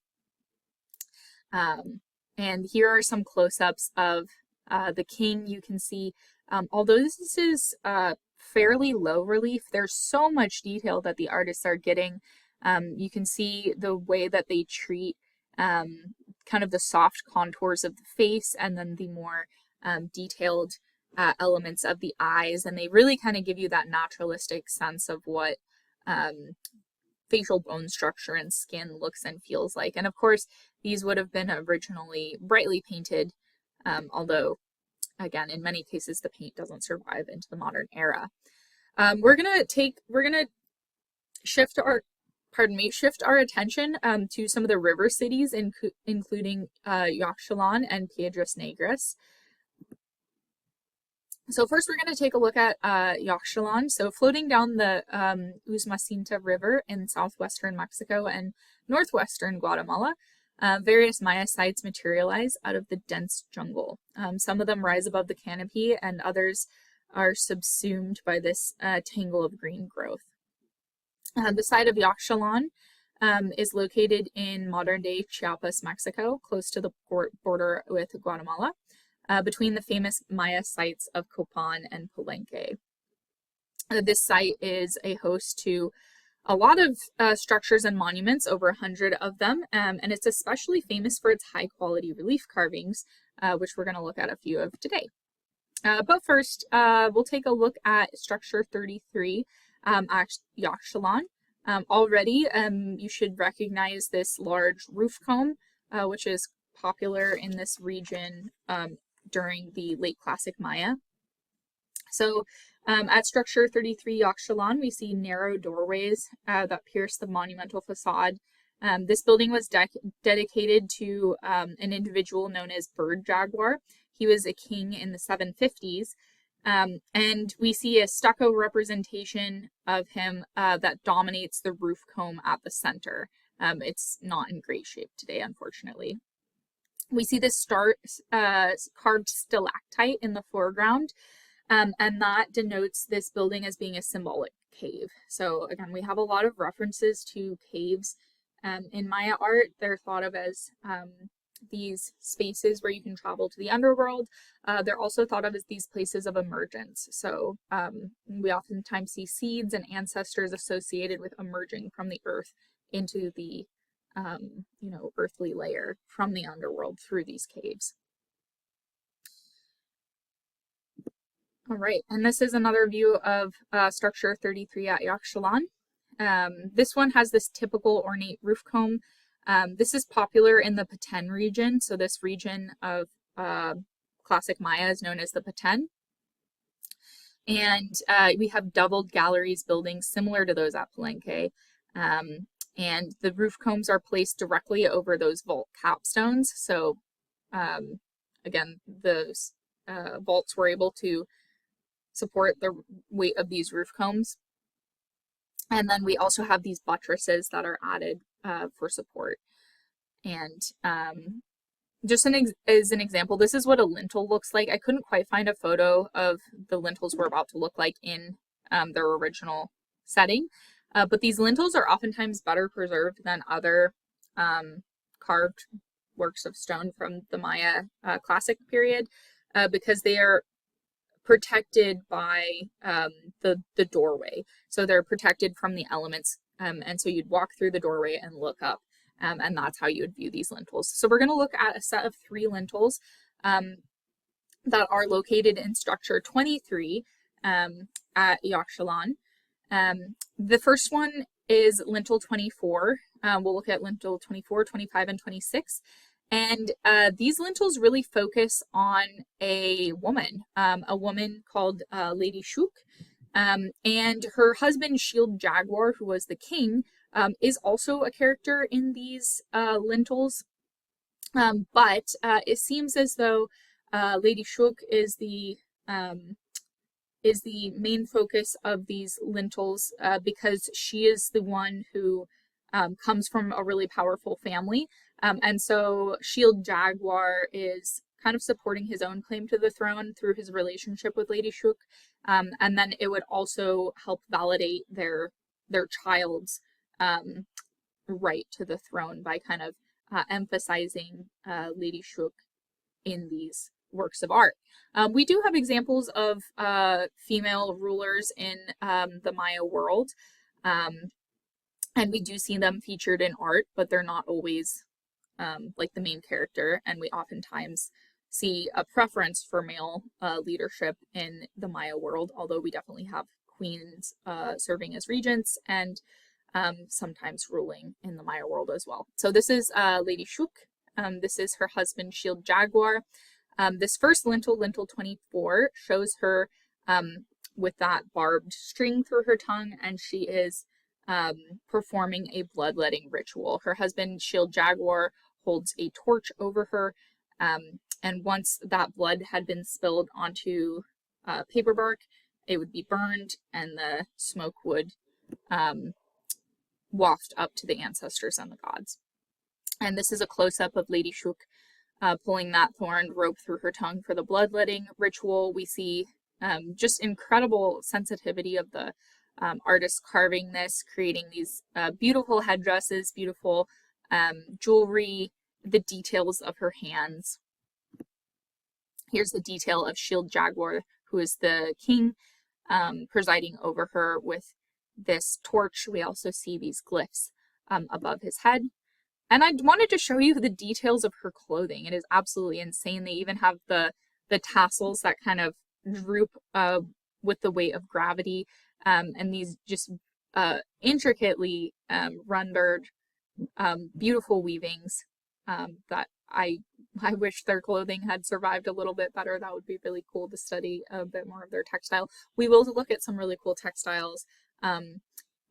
And here are some close-ups of the king. You can see, although this is fairly low relief, there's so much detail that the artists are getting. You can see the way that they treat kind of the soft contours of the face and then the more detailed elements of the eyes, and they really kind of give you that naturalistic sense of what facial bone structure and skin looks and feels like. And of course, these would have been originally brightly painted, although again, in many cases, the paint doesn't survive into the modern era. We're gonna shift our attention to some of the river cities, including Yaxchilan and Piedras Negras. So first, we're going to take a look at Yaxchilan. So floating down the Usumacinta River in southwestern Mexico and northwestern Guatemala, various Maya sites materialize out of the dense jungle. Some of them rise above the canopy, and others are subsumed by this tangle of green growth. The site of Yaxchilan is located in modern-day Chiapas, Mexico, close to the border with Guatemala, between the famous Maya sites of Copan and Palenque. This site is a host to a lot of structures and monuments, over 100 of them, and it's especially famous for its high-quality relief carvings, which we're going to look at a few of today. But first, we'll take a look at structure 33 at Yaxchilan. Already, you should recognize this large roof comb, which is popular in this region during the late Classic Maya. So at structure 33 Yaxchilan, we see narrow doorways that pierce the monumental facade. This building was dedicated to an individual known as Bird Jaguar. He was a king in the 750s, And we see a stucco representation of him that dominates the roof comb at the center. It's not in great shape today, unfortunately. We see this carved stalactite in the foreground, and that denotes this building as being a symbolic cave. So again, we have a lot of references to caves in Maya art. They're thought of as these spaces where you can travel to the underworld. They're also thought of as these places of emergence. So we oftentimes see seeds and ancestors associated with emerging from the earth into the earthly layer from the underworld through these caves. All right, and this is another view of structure 33 at Yaxchilan. This one has this typical ornate roof comb. This is popular in the Paten region. So this region of Classic Maya is known as the Paten. And we have doubled galleries buildings similar to those at Palenque. And the roof combs are placed directly over those vault capstones. So again, those vaults were able to support the weight of these roof combs. And then we also have these buttresses that are added for support. And just as an example, this is what a lintel looks like. I couldn't quite find a photo of the lintels we're about to look like in their original setting. But these lintels are oftentimes better preserved than other carved works of stone from the Maya Classic period because they are protected by the doorway. So they're protected from the elements. And so you'd walk through the doorway and look up, and that's how you would view these lintels. So we're going to look at a set of 3 lintels that are located in structure 23 at Yaxchilan. The first one is lintel 24. We'll look at lintel 24, 25, and 26. And these lintels really focus on a woman called Lady Shuk. And her husband, Shield Jaguar, who was the king, is also a character in these lintels. But it seems as though Lady Shuk is the main focus of these lintels because she is the one who comes from a really powerful family. And so Shield Jaguar is kind of supporting his own claim to the throne through his relationship with Lady Shuk. And then it would also help validate their child's right to the throne by kind of emphasizing Lady Shuk in these works of art. We do have examples of female rulers in the Maya world. And we do see them featured in art, but they're not always like the main character. And we oftentimes see a preference for male leadership in the Maya world, although we definitely have queens serving as regents and sometimes ruling in the Maya world as well. So this is Lady Shuk. This is her husband, Shield Jaguar. This first lintel, lintel 24, shows her with that barbed string through her tongue, and she is performing a bloodletting ritual. Her husband, Shield Jaguar, holds a torch over her, and once that blood had been spilled onto paper bark, it would be burned, and the smoke would waft up to the ancestors and the gods. And this is a close-up of Lady Shuk pulling that thorn rope through her tongue for the bloodletting ritual. We see just incredible sensitivity of the artist carving this, creating these beautiful headdresses, beautiful jewelry, the details of her hands. Here's the detail of Shield Jaguar, who is the king, presiding over her with this torch. We also see these glyphs above his head. And I wanted to show you the details of her clothing. It is absolutely insane. They even have the tassels that kind of droop with the weight of gravity, and these just intricately rendered, beautiful weavings that I wish their clothing had survived a little bit better. That would be really cool to study a bit more of their textile. We will look at some really cool textiles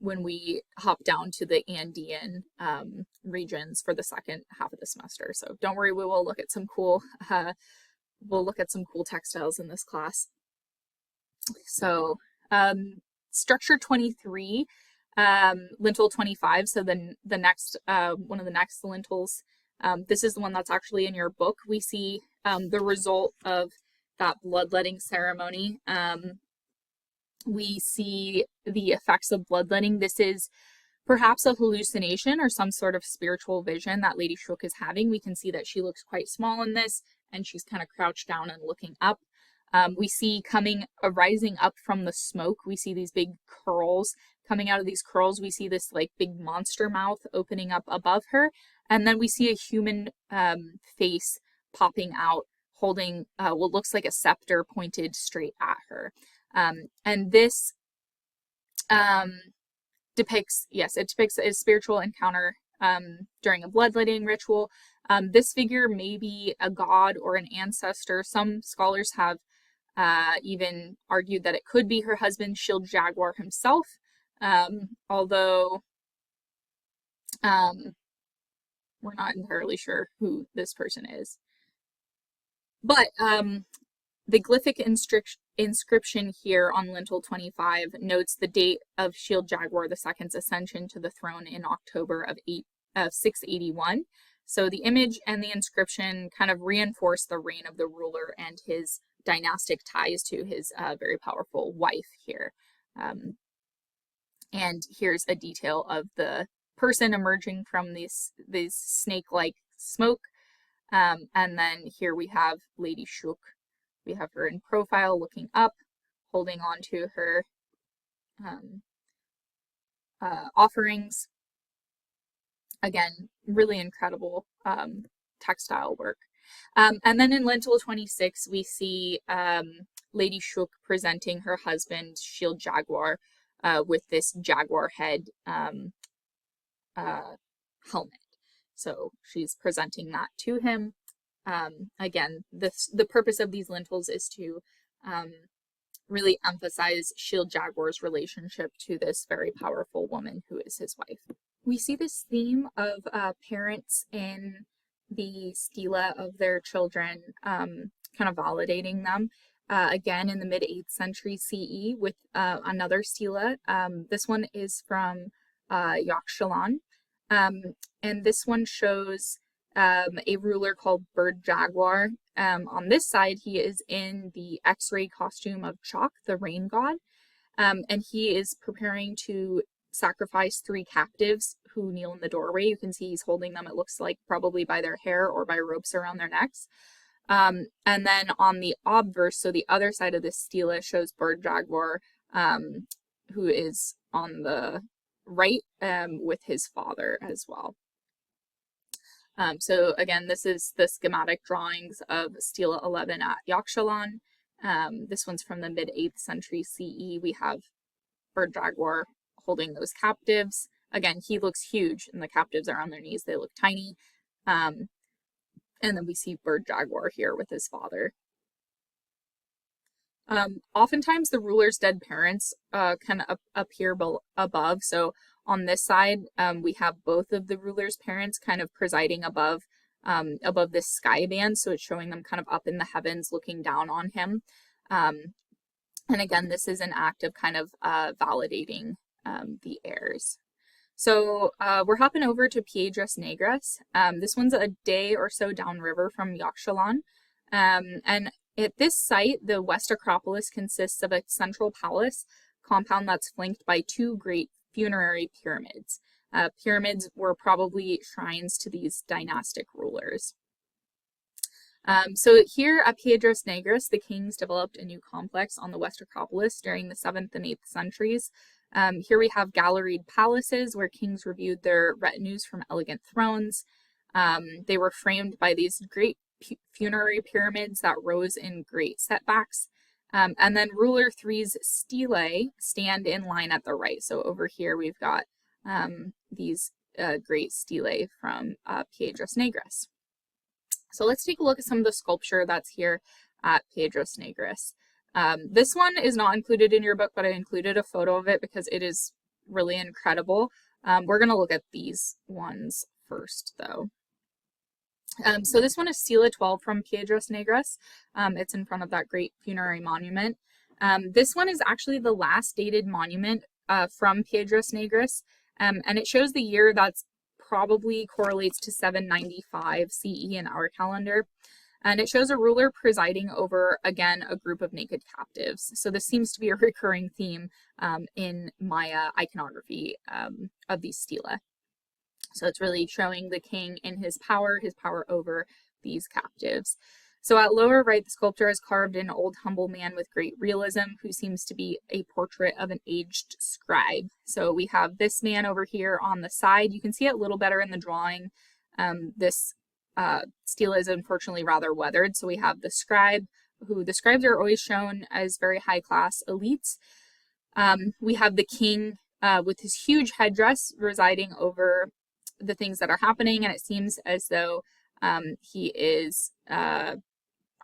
when we hop down to the Andean regions for the second half of the semester. So don't worry, we will look at some cool textiles in this class. So structure 23, lintel 25, so the next one of the next lintels, this is the one that's actually in your book. We see the result of that bloodletting ceremony. We see the effects of bloodletting. This is perhaps a hallucination or some sort of spiritual vision that Lady Shook is having. We can see that she looks quite small in this, and she's kind of crouched down and looking up. We see rising up from the smoke, we see these big curls coming out of these curls. We see this like big monster mouth opening up above her. And then we see a human face popping out, holding what looks like a scepter pointed straight at her. And this depicts a spiritual encounter during a bloodletting ritual. This figure may be a god or an ancestor. Some scholars have even argued that it could be her husband, Shield Jaguar himself, although we're not entirely sure who this person is. But the glyphic inscription here on lintel 25 notes the date of Shield Jaguar II's ascension to the throne in October of 681. So the image and the inscription kind of reinforce the reign of the ruler and his dynastic ties to his very powerful wife here. And here's a detail of the person emerging from these snake-like smoke. And then here we have Lady Shook. We have her in profile looking up, holding on to her offerings. Again, really incredible textile work. And then in lintel 26, we see Lady Shook presenting her husband, Shield Jaguar, with this jaguar head helmet. So she's presenting that to him. Again, the purpose of these lintels is to really emphasize Shield Jaguar's relationship to this very powerful woman who is his wife. We see this theme of parents in the stela of their children, kind of validating them. Again, in the mid-8th century CE with another stela. This one is from Yaxchilan. And this one shows a ruler called Bird Jaguar. On this side, he is in the X-ray costume of Chak, the rain god. And he is preparing to sacrifice 3 captives who kneel in the doorway. You can see he's holding them, it looks like, probably by their hair or by ropes around their necks. And then on the obverse, so the other side of this stela, shows Bird Jaguar, who is on the right with his father as well. So again, this is the schematic drawings of Stela 11 at Yaxchilan. This one's from the mid-8th century CE. We have Bird Jaguar holding those captives. Again, he looks huge, and the captives are on their knees. They look tiny. And then we see Bird Jaguar here with his father. Oftentimes, the ruler's dead parents kind of appear above. So on this side, we have both of the ruler's parents kind of presiding above this sky band. So it's showing them kind of up in the heavens looking down on him. And again, this is an act of kind of validating the heirs. So we're hopping over to Piedras Negras. This one's a day or so downriver from Yaxchilan. And at this site, the West Acropolis consists of a central palace compound that's flanked by 2 great funerary pyramids. Pyramids were probably shrines to these dynastic rulers. So here at Piedras Negras, the kings developed a new complex on the West Acropolis during the 7th and 8th centuries. Here we have galleried palaces where kings reviewed their retinues from elegant thrones. They were framed by these great funerary pyramids that rose in great setbacks. And then ruler 3's stelae stand in line at the right. So over here we've got these great stelae from Piedras Negras. So let's take a look at some of the sculpture that's here at Piedras Negras. This one is not included in your book, but I included a photo of it because it is really incredible. We're going to look at these ones first, though. So this one is Stela 12 from Piedras Negras. It's in front of that great funerary monument. This one is actually the last dated monument from Piedras Negras, and it shows the year that's probably correlates to 795 CE in our calendar. And it shows a ruler presiding over, again, a group of naked captives. So this seems to be a recurring theme in Maya iconography of these stela. So it's really showing the king in his power over these captives. So at lower right, the sculptor has carved an old humble man with great realism who seems to be a portrait of an aged scribe. So we have this man over here on the side. You can see it a little better in the drawing. This stela is unfortunately rather weathered. So we have the scribe, who the scribes are always shown as very high class elites. We have the king with his huge headdress residing over the things that are happening, and it seems as though he is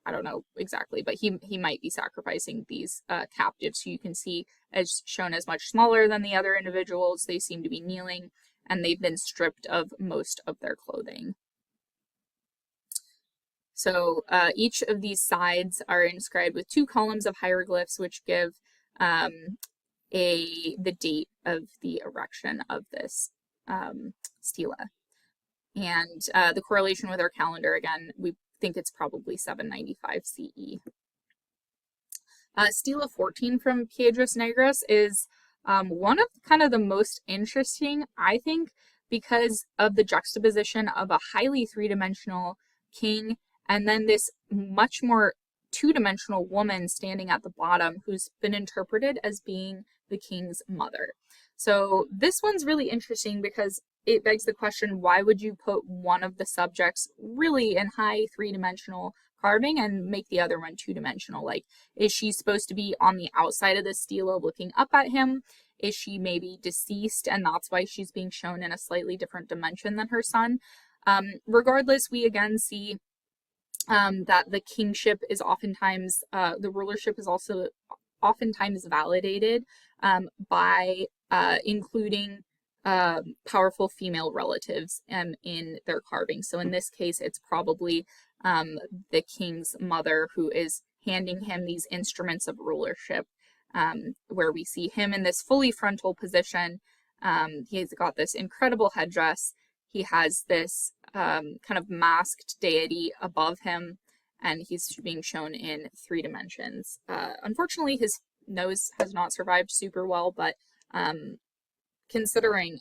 I don't know exactly, but he might be sacrificing these captives. So you can see, as shown as much smaller than the other individuals, they seem to be kneeling, and they've been stripped of most of their clothing. So each of these sides are inscribed with 2 columns of hieroglyphs, which give the date of the erection of this stela. And the correlation with our calendar, again, we think it's probably 795 CE. Stela 14 from Piedras Negras is one of kind of the most interesting, I think, because of the juxtaposition of a highly three-dimensional king and then this much more two-dimensional woman standing at the bottom who's been interpreted as being the king's mother. So this one's really interesting because it begs the question, why would you put one of the subjects really in high three-dimensional carving and make the other one two-dimensional? Like, is she supposed to be on the outside of the stela looking up at him? Is she maybe deceased and that's why she's being shown in a slightly different dimension than her son? Regardless, we again see that the kingship is oftentimes, the rulership is also oftentimes validated by including powerful female relatives in their carving. So in this case, it's probably the king's mother who is handing him these instruments of rulership, where we see him in this fully frontal position. He's got this incredible headdress. He has this kind of masked deity above him, and he's being shown in 3 dimensions. Unfortunately, his nose has not survived super well, but considering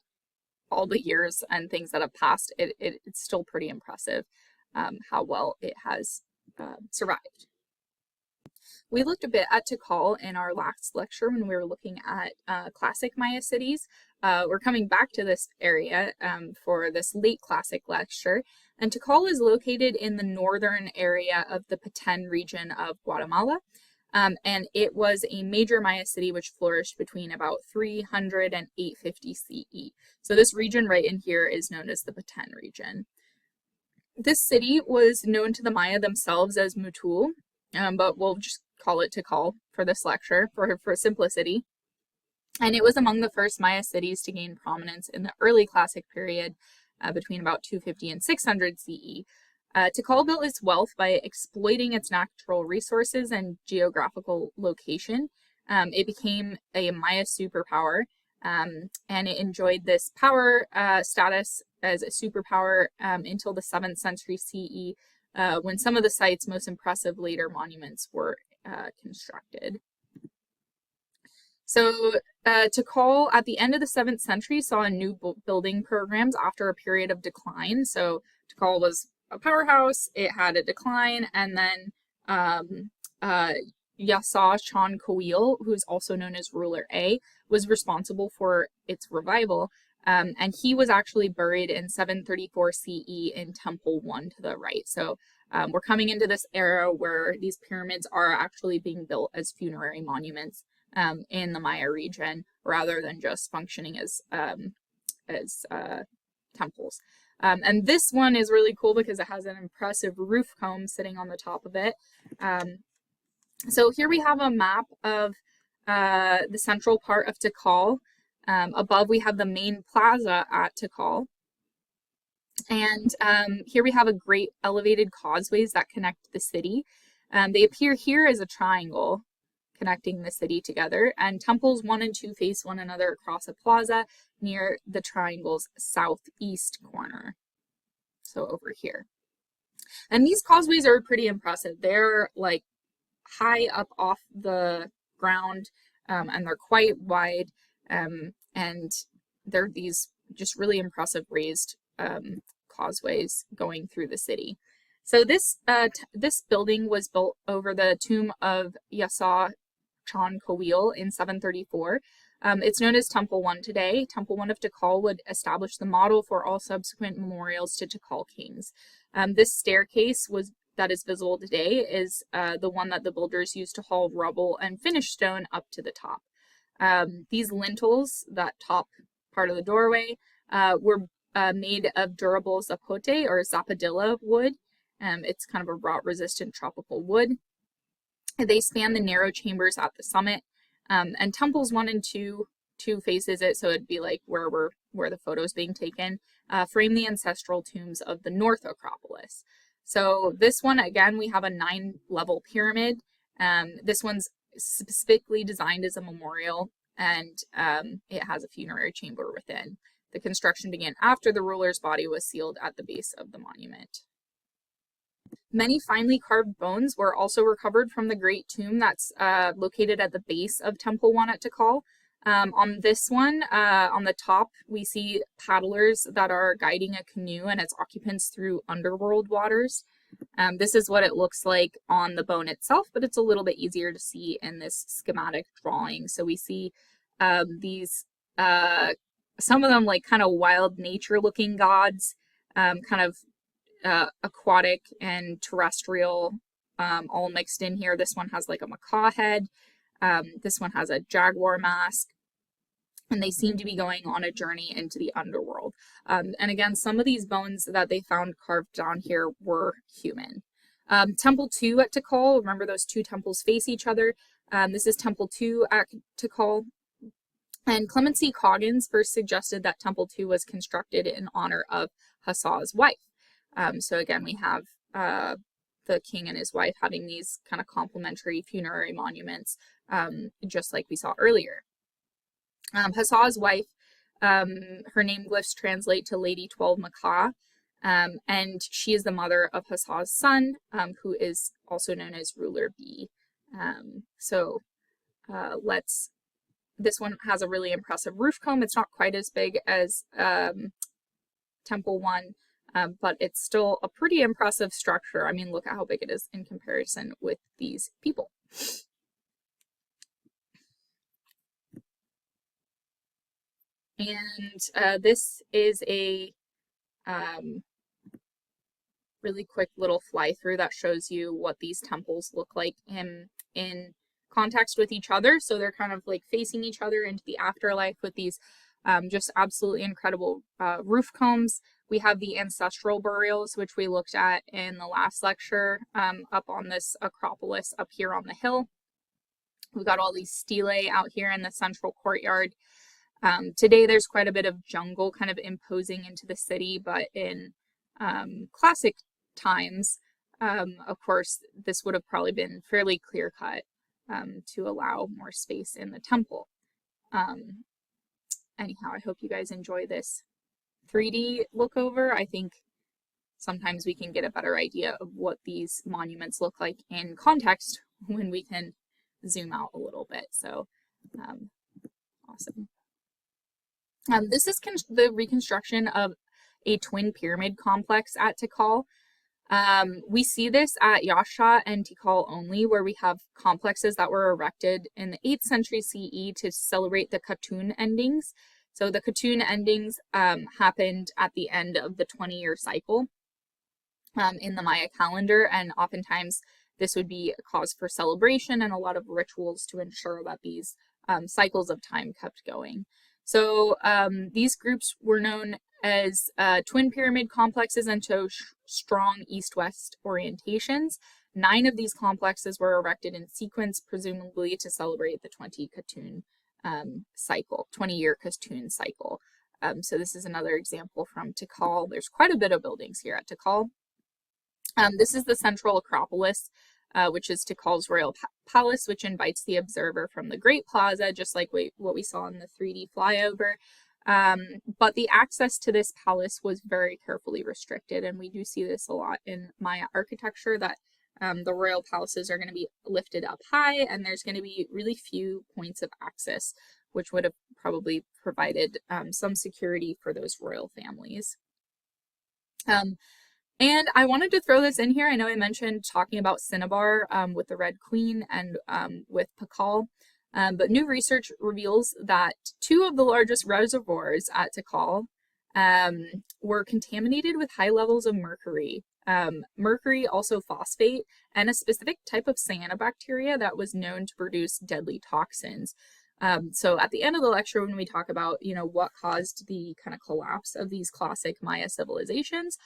all the years and things that have passed, it's still pretty impressive how well it has survived. We looked a bit at Tikal in our last lecture when we were looking at classic Maya cities. We're coming back to this area for this late classic lecture. And Tikal is located in the northern area of the Petén region of Guatemala. And it was a major Maya city which flourished between about 300 and 850 CE. So this region right in here is known as the Petén region. This city was known to the Maya themselves as Mutul, but we'll just call it Tikal for this lecture for simplicity. And it was among the first Maya cities to gain prominence in the early classic period between about 250 and 600 CE. Tikal built its wealth by exploiting its natural resources and geographical location. It became a Maya superpower, and it enjoyed this power status as a superpower until the 7th century CE, when some of the site's most impressive later monuments were constructed. So Tikal at the end of the 7th century saw a new building programs after a period of decline. So Tikal was a powerhouse, it had a decline, and then Yaxchilan, who's also known as Ruler A, was responsible for its revival, and he was actually buried in 734 CE in Temple 1 to the right. So we're coming into this era where these pyramids are actually being built as funerary monuments in the Maya region, rather than just functioning as temples. And this one is really cool because it has an impressive roof comb sitting on the top of it. So here we have a map of the central part of Tikal. Above we have the main plaza at Tikal. And here we have a great elevated causeways that connect the city. They appear here as a triangle. connecting the city together. And temples 1 and 2 face one another across a plaza near the triangle's southeast corner. So over here. And these causeways are pretty impressive. They're like high up off the ground, and they're quite wide, and they're these just really impressive raised causeways going through the city. So this building was built over the tomb of Yaxchilan in 734. It's known as Temple 1 today. Temple 1 of Tikal would establish the model for all subsequent memorials to Tikal kings. This staircase that is visible today is the one that the builders used to haul rubble and finished stone up to the top. These lintels, that top part of the doorway, were made of durable zapote or zapadilla wood. It's kind of a rot-resistant tropical wood. They span the narrow chambers at the summit, and temples 1 and 2 faces it, so it'd be like where the photo's being taken, frame the ancestral tombs of the North Acropolis. So this one, again, we have a 9-level pyramid. This one's specifically designed as a memorial, and it has a funerary chamber within. The construction began after the ruler's body was sealed at the base of the monument. Many finely carved bones were also recovered from the Great Tomb that's located at the base of Temple 1 at Tikal. On this one, on the top, we see paddlers that are guiding a canoe and its occupants through underworld waters. This is what it looks like on the bone itself, but it's a little bit easier to see in this schematic drawing. So we see these, some of them like kind of wild nature looking gods, kind of aquatic and terrestrial, all mixed in here. This one has like a macaw head. This one has a jaguar mask, and they seem to be going on a journey into the underworld. And again, some of these bones that they found carved down here were human. Temple 2 at Tikal, remember those two temples face each other. This is Temple 2 at Tikal. And Clemency Coggins first suggested that Temple 2 was constructed in honor of Hassaw's wife. So again, we have the king and his wife having these kind of complementary funerary monuments, just like we saw earlier. Hassaw's wife, her name glyphs translate to Lady 12 Macaw, and she is the mother of Hassaw's son, who is also known as Ruler B. This one has a really impressive roof comb. It's not quite as big as Temple 1, but it's still a pretty impressive structure. I mean, look at how big it is in comparison with these people. And this is a really quick little fly through that shows you what these temples look like in context with each other. So they're kind of like facing each other into the afterlife with these just absolutely incredible roof combs. We have the ancestral burials, which we looked at in the last lecture, up on this Acropolis up here on the hill. We've got all these stelae out here in the central courtyard. Today there's quite a bit of jungle kind of imposing into the city, but in classic times, of course, this would have probably been fairly clear-cut to allow more space in the temple. Anyhow, I hope you guys enjoy this 3D look over. I think sometimes we can get a better idea of what these monuments look like in context when we can zoom out a little bit. So awesome. This is the reconstruction of a twin pyramid complex at Tikal. We see this at Yaxchilan and Tikal only, where we have complexes that were erected in the 8th century CE to celebrate the Khatun endings. So the Khatun endings happened at the end of the 20-year cycle in the Maya calendar, and oftentimes this would be a cause for celebration and a lot of rituals to ensure that these cycles of time kept going. So these groups were known as twin pyramid complexes and show strong east-west orientations. 9 of these complexes were erected in sequence, presumably to celebrate the 20-year Khatun cycle. So this is another example from Tikal. There's quite a bit of buildings here at Tikal. This is the central Acropolis. which is Tikal's royal palace, which invites the observer from the Great Plaza, just like what we saw in the 3D flyover. But the access to this palace was very carefully restricted, and we do see this a lot in Maya architecture, that the royal palaces are going to be lifted up high, and there's going to be really few points of access, which would have probably provided some security for those royal families. And I wanted to throw this in here. I know I mentioned talking about Cinnabar with the Red Queen and with Tikal, but new research reveals that 2 of the largest reservoirs at Tikal were contaminated with high levels of mercury. Mercury, also phosphate, and a specific type of cyanobacteria that was known to produce deadly toxins. So at the end of the lecture, when we talk about, what caused the kind of collapse of these classic Maya civilizations,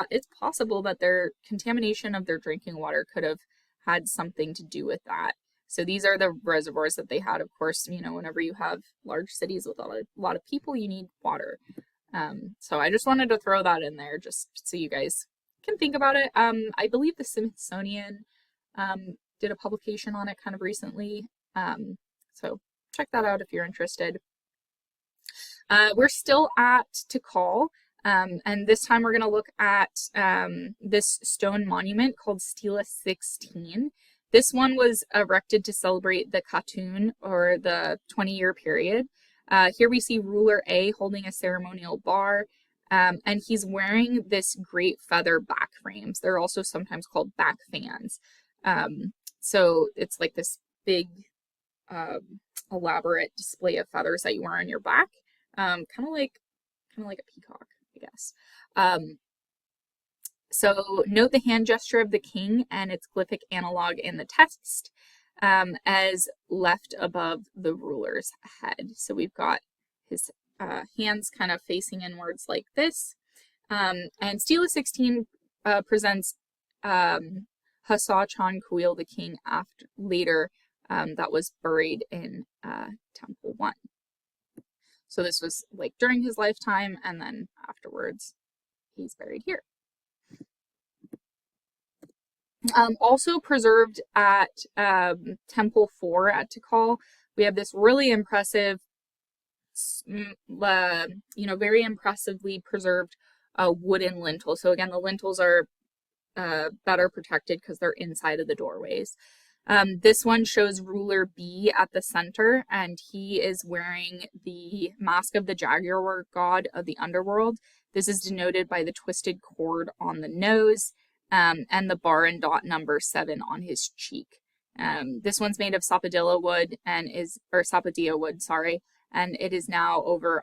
it's possible that their contamination of their drinking water could have had something to do with that. So these are the reservoirs that they had. Of course, whenever you have large cities with a lot of people, you need water. So I just wanted to throw that in there just so you guys can think about it. I believe the Smithsonian did a publication on it kind of recently. So check that out if you're interested. We're still at Tikal. And this time we're going to look at this stone monument called Stela 16. This one was erected to celebrate the Katun, or the 20-year period. Here we see ruler A holding a ceremonial bar, and he's wearing this great feather back frames. They're also sometimes called back fans. So it's like this big, elaborate display of feathers that you wear on your back, kind of like a peacock, I guess. So note the hand gesture of the king and its glyphic analog in the text as left above the ruler's head. So we've got his hands kind of facing inwards like this. And Stela 16 presents Hasa Chan Kuil, the king later that was buried in Temple 1. So this was like during his lifetime, and then afterwards he's buried here. Also preserved at Temple 4 at Tikal, we have this really impressive, very impressively preserved wooden lintel. So again, the lintels are better protected because they're inside of the doorways. This one shows ruler B at the center, and he is wearing the mask of the jaguar god of the underworld. This is denoted by the twisted cord on the nose, and the bar and dot number 7 on his cheek. This one's made of sapodilla wood sapodilla wood, and it is now over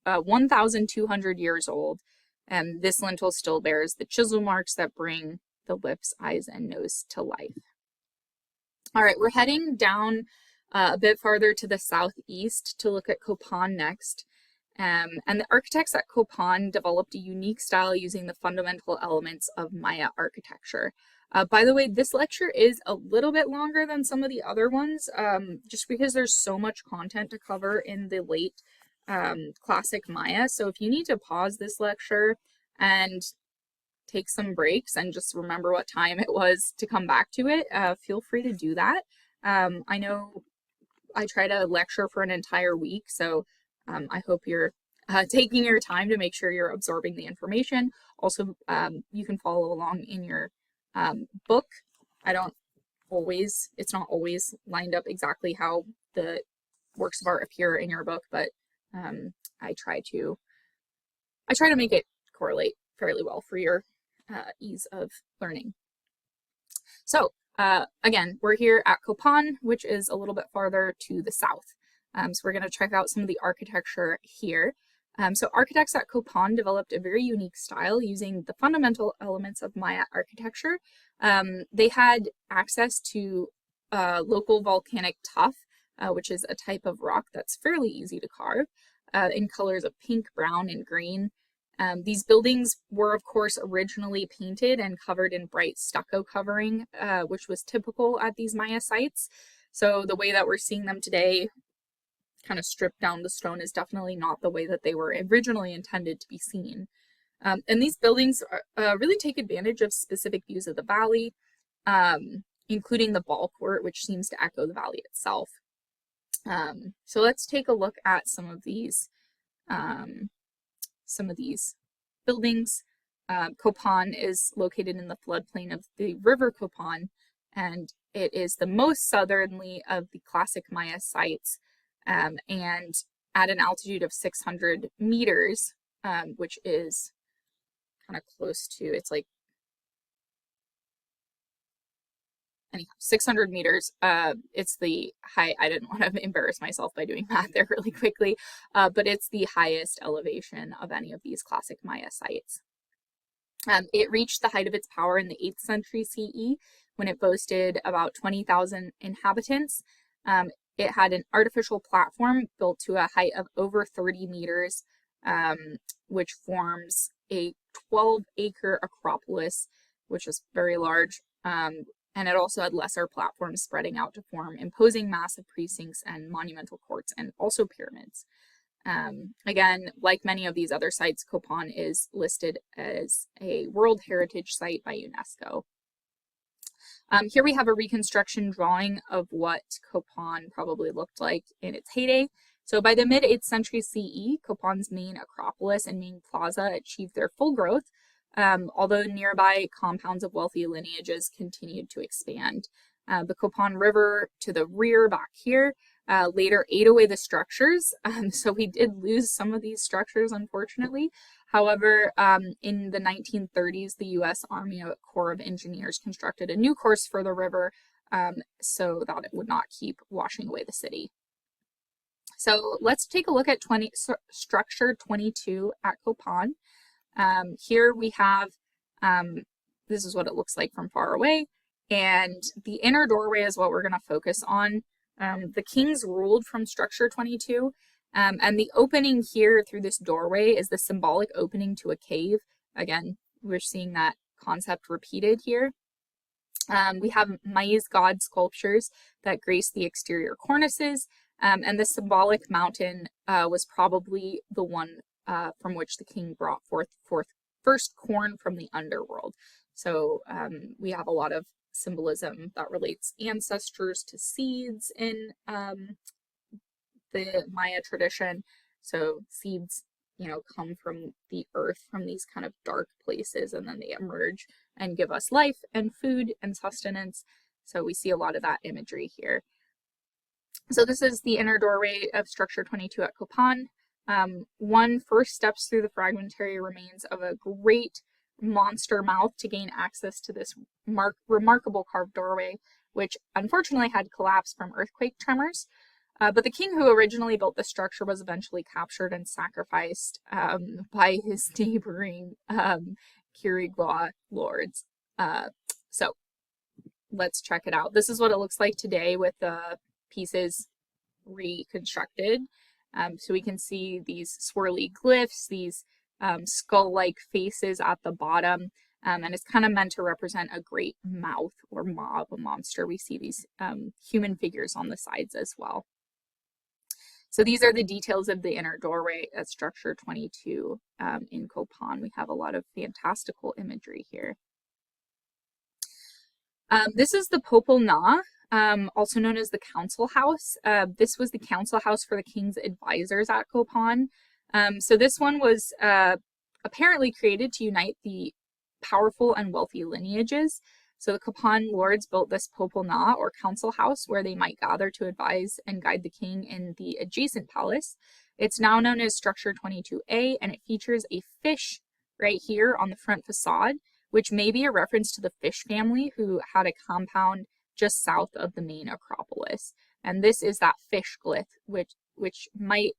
1,200 years old. And this lintel still bears the chisel marks that bring the lips, eyes, and nose to life. All right, we're heading down a bit farther to the southeast to look at Copan next. And the architects at Copan developed a unique style using the fundamental elements of Maya architecture. By the way, this lecture is a little bit longer than some of the other ones, just because there's so much content to cover in the late classic Maya. So if you need to pause this lecture and take some breaks and just remember what time it was to come back to it, feel free to do that. I know I try to lecture for an entire week, so I hope you're taking your time to make sure you're absorbing the information. Also, you can follow along in your book. It's not always lined up exactly how the works of art appear in your book, but I try to make it correlate fairly well for your ease of learning. So again, we're here at Copan, which is a little bit farther to the south. So we're going to check out some of the architecture here. So architects at Copan developed a very unique style using the fundamental elements of Maya architecture. They had access to local volcanic tuff, which is a type of rock that's fairly easy to carve, in colors of pink, brown, and green. These buildings were, of course, originally painted and covered in bright stucco covering, which was typical at these Maya sites. So the way that we're seeing them today, kind of stripped down the stone, is definitely not the way that they were originally intended to be seen. And these buildings really take advantage of specific views of the valley. including the ball court, which seems to echo the valley itself. So let's take a look at some of these buildings. Copan is located in the floodplain of the River Copan, and it is the most southerly of the classic Maya sites, and at an altitude of 600 meters, which is kind of close to, it's like, anyhow, 600 meters. It's the high, I didn't want to embarrass myself by doing math there really quickly, but it's the highest elevation of any of these classic Maya sites. It reached the height of its power in the 8th century CE when it boasted about 20,000 inhabitants. It had an artificial platform built to a height of over 30 meters, which forms a 12-acre acropolis, which is very large. And it also had lesser platforms spreading out to form imposing massive precincts and monumental courts, and also pyramids. Again, like many of these other sites, Copan is listed as a World Heritage Site by UNESCO. Here we have a reconstruction drawing of what Copan probably looked like in its heyday. So by the mid-8th century CE, Copan's main acropolis and main plaza achieved their full growth, although nearby compounds of wealthy lineages continued to expand. The Copan River to the rear back here later ate away the structures, so we did lose some of these structures, unfortunately. However, in the 1930s, the U.S. Army Corps of Engineers constructed a new course for the river so that it would not keep washing away the city. So let's take a look at structure 22 at Copan. Here we have, this is what it looks like from far away, and the inner doorway is what we're going to focus on. The kings ruled from structure 22, and the opening here through this doorway is the symbolic opening to a cave. Again, we're seeing that concept repeated here. We have maize god sculptures that grace the exterior cornices, and the symbolic mountain was probably the one from which the king brought forth first corn from the underworld. So we have a lot of symbolism that relates ancestors to seeds in the Maya tradition. So seeds, come from the earth, from these kind of dark places, and then they emerge and give us life and food and sustenance. So we see a lot of that imagery here. So this is the inner doorway of structure 22 at Copan. One first steps through the fragmentary remains of a great monster mouth to gain access to this remarkable carved doorway, which unfortunately had collapsed from earthquake tremors. But the king who originally built the structure was eventually captured and sacrificed by his neighboring Quirigua lords. So let's check it out. This is what it looks like today with the pieces reconstructed. So we can see these swirly glyphs, these skull-like faces at the bottom, and it's kind of meant to represent a great mouth or maw of a monster. We see these human figures on the sides as well. So these are the details of the inner doorway at structure 22 in Copan. We have a lot of fantastical imagery here. This is the Popol Na, also known as the Council House. This was the council house for the king's advisors at Copan. So this one was apparently created to unite the powerful and wealthy lineages. So the Copan lords built this Popol Na, or council house, where they might gather to advise and guide the king in the adjacent palace. It's now known as Structure 22A, and it features a fish right here on the front facade, which may be a reference to the fish family who had a compound just south of the main acropolis. And this is that fish glyph, which might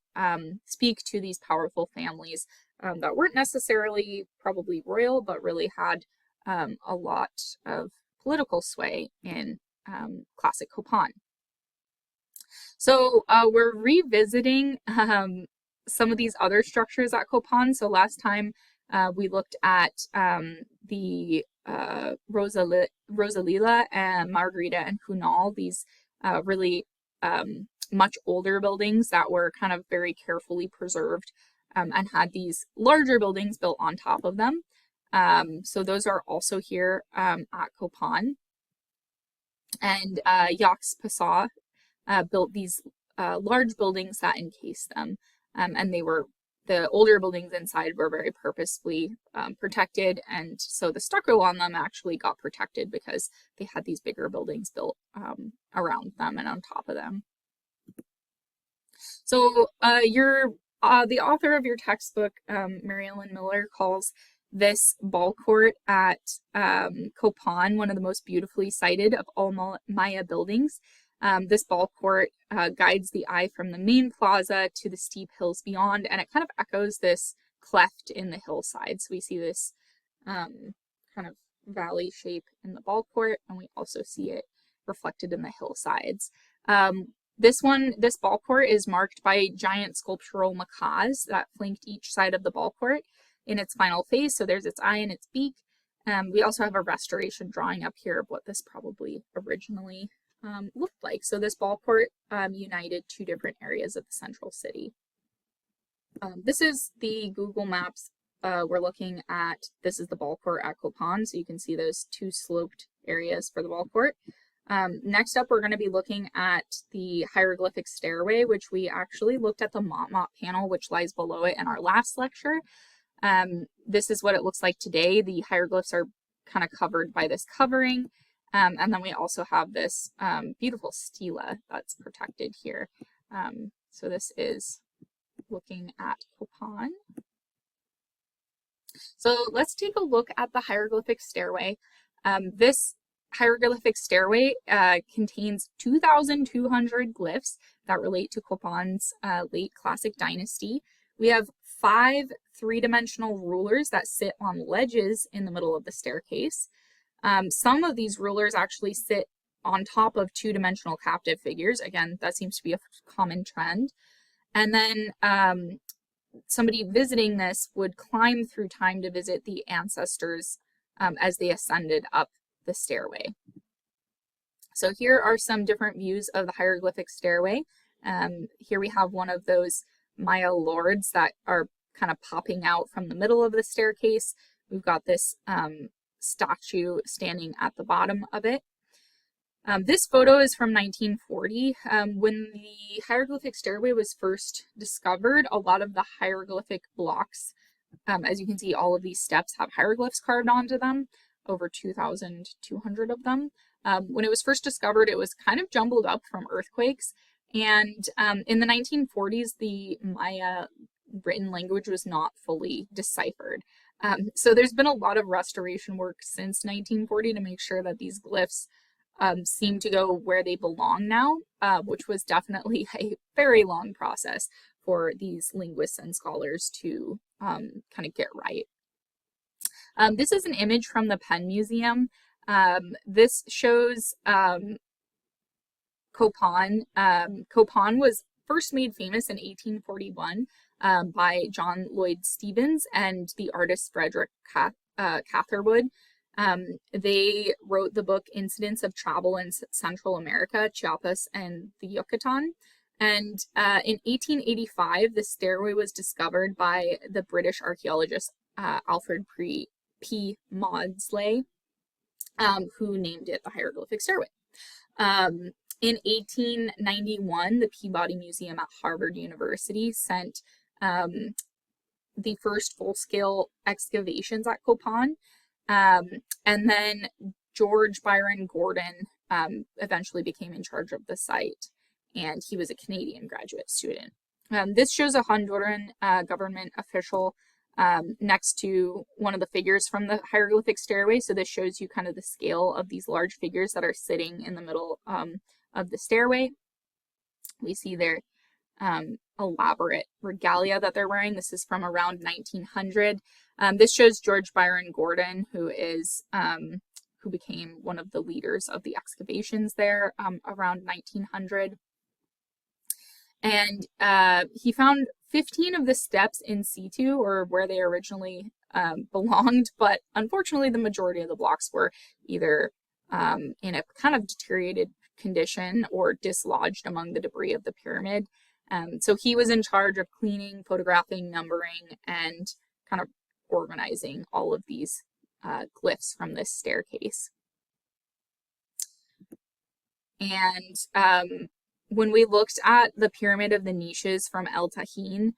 speak to these powerful families that weren't necessarily probably royal, but really had a lot of political sway in classic Copan. So we're revisiting some of these other structures at Copan. So last time we looked at the Rosalila and Margarita and Hunal, these really much older buildings that were kind of very carefully preserved and had these larger buildings built on top of them. So those are also here at Copan. And Yaxchilan built these large buildings that encased them, and the older buildings inside were very purposefully protected, and so the stucco on them actually got protected because they had these bigger buildings built around them and on top of them. So the author of your textbook, Mary Ellen Miller, calls this ball court at Copan one of the most beautifully sited of all Maya buildings. This ball court guides the eye from the main plaza to the steep hills beyond, and it kind of echoes this cleft in the hillside. So we see this kind of valley shape in the ball court, and we also see it reflected in the hillsides. This ball court is marked by giant sculptural macaws that flanked each side of the ball court in its final phase. So there's its eye and its beak. We also have a restoration drawing up here of what this probably originally looked like. So this ball court united two different areas of the central city. This is the Google Maps we're looking at. This is the ball court at Copan, so you can see those two sloped areas for the ball court. Next up, we're going to be looking at the hieroglyphic stairway, which we actually looked at the mop panel, which lies below it in our last lecture. This is what it looks like today. The hieroglyphs are kind of covered by this covering. And then we also have this beautiful stela that's protected here. So this is looking at Copan. So let's take a look at the hieroglyphic stairway. This hieroglyphic stairway contains 2,200 glyphs that relate to Copan's late Classic dynasty. We have 5 three-dimensional rulers that sit on ledges in the middle of the staircase. Some of these rulers actually sit on top of 2-dimensional captive figures. Again, that seems to be a common trend. And then somebody visiting this would climb through time to visit the ancestors as they ascended up the stairway. So here are some different views of the hieroglyphic stairway. Here we have one of those Maya lords that are kind of popping out from the middle of the staircase. We've got this statue standing at the bottom of it. This photo is from 1940. When the hieroglyphic stairway was first discovered, a lot of the hieroglyphic blocks, as you can see, all of these steps have hieroglyphs carved onto them, over 2,200 of them. When it was first discovered, it was kind of jumbled up from earthquakes. And in the 1940s, the Maya written language was not fully deciphered. So there's been a lot of restoration work since 1940 to make sure that these glyphs seem to go where they belong now, which was definitely a very long process for these linguists and scholars to kind of get right. This is an image from the Penn Museum. This shows Copan. Copan was first made famous in 1841 by John Lloyd Stephens and the artist Frederick Catherwood. They wrote the book Incidents of Travel in Central America, Chiapas, and the Yucatan. And in 1885, the stairway was discovered by the British archaeologist Alfred P. Maudslay, who named it the hieroglyphic stairway. In 1891, the Peabody Museum at Harvard University sent the first full-scale excavations at Copan. And then George Byron Gordon eventually became in charge of the site, and he was a Canadian graduate student. This shows a Honduran government official next to one of the figures from the hieroglyphic stairway. So this shows you kind of the scale of these large figures that are sitting in the middle of the stairway. We see their elaborate regalia that they're wearing. This is from around 1900. This shows George Byron Gordon, who became one of the leaders of the excavations there around 1900. And he found 15 of the steps in situ, or where they originally belonged, but unfortunately the majority of the blocks were either in a kind of deteriorated condition or dislodged among the debris of the pyramid. So he was in charge of cleaning, photographing, numbering, and kind of organizing all of these glyphs from this staircase. And when we looked at the Pyramid of the Niches from El Tajín,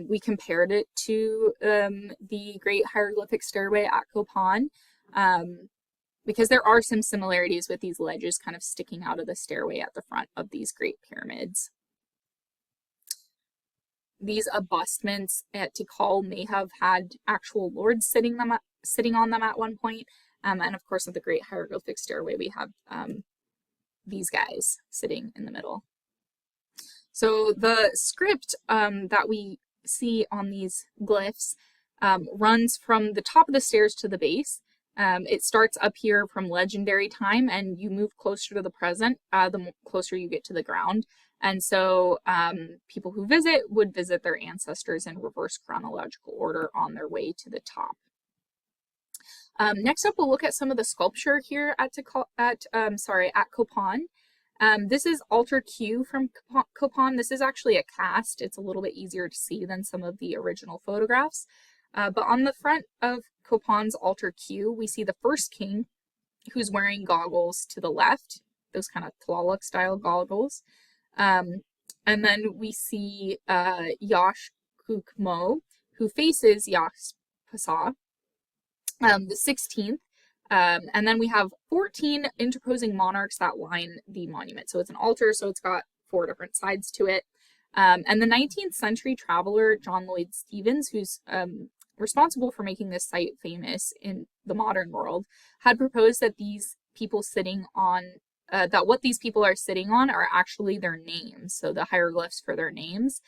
we compared it to the Great Hieroglyphic Stairway at Copan, because there are some similarities with these ledges kind of sticking out of the stairway at the front of these great pyramids. These abutments at Tikal may have had actual lords sitting on them at one point. And of course, at the Great Hieroglyphic Stairway, we have these guys sitting in the middle. So the script that we see on these glyphs runs from the top of the stairs to the base. It starts up here from legendary time, and you move closer to the present the closer you get to the ground. And so people who visit would visit their ancestors in reverse chronological order on their way to the top. Next up, we'll look at some of the sculpture here at Copan. This is Altar Q from Copan. This is actually a cast. It's a little bit easier to see than some of the original photographs. But on the front of Copan's Altar Q, we see the first king who's wearing goggles to the left, those kind of Tlaloc style goggles. And then we see Yaxchilan, who faces Yaxpasa, the 16th. And then we have 14 interposing monarchs that line the monument. So it's an altar, so it's got 4 different sides to it. And the 19th century traveler, John Lloyd Stephens, who's responsible for making this site famous in the modern world, had proposed that these people sitting on, what these people are sitting on are actually their names, so the hieroglyphs for their names.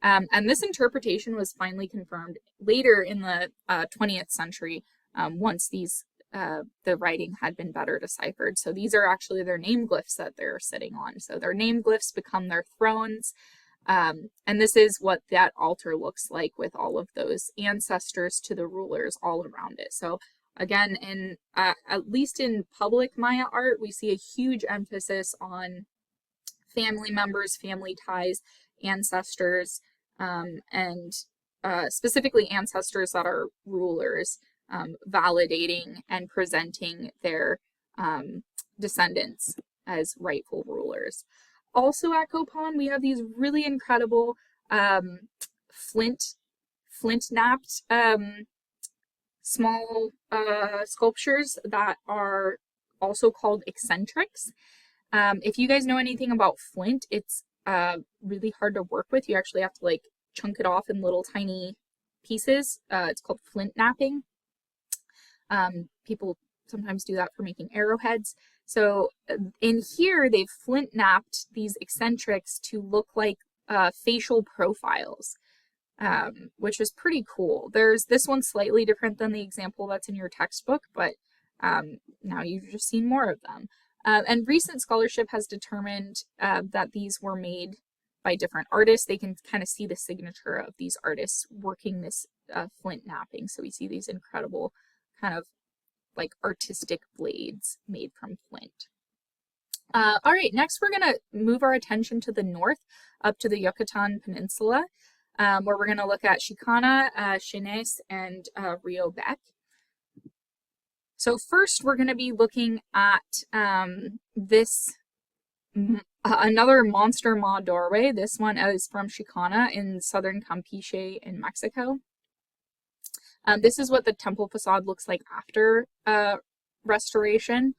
And this interpretation was finally confirmed later in the 20th century, once these the writing had been better deciphered. So these are actually their name glyphs that they're sitting on. So their name glyphs become their thrones. And this is what that altar looks like with all of those ancestors to the rulers all around it. So again, in at least in public Maya art, we see a huge emphasis on family members, family ties, ancestors, and specifically ancestors that are rulers, validating and presenting their descendants as rightful rulers. Also at Copan, we have these really incredible flint-napped small sculptures that are also called eccentrics. If you guys know anything about flint, it's really hard to work with. You actually have to like chunk it off in little tiny pieces. It's called flint napping. People sometimes do that for making arrowheads. So in here, they've flint napped these eccentrics to look like facial profiles, which is pretty cool. There's this one slightly different than the example that's in your textbook, but now you've just seen more of them. And recent scholarship has determined that these were made by different artists. They can kind of see the signature of these artists working this flint napping. So we see these incredible kind of like artistic blades made from flint. All right, next we're going to move our attention to the north, up to the Yucatan Peninsula, where we're going to look at Chicana, Chinés, and Rio Bec. So first, we're going to be looking at another monster maw doorway. This one is from Chicana in southern Campeche in Mexico. This is what the temple facade looks like after restoration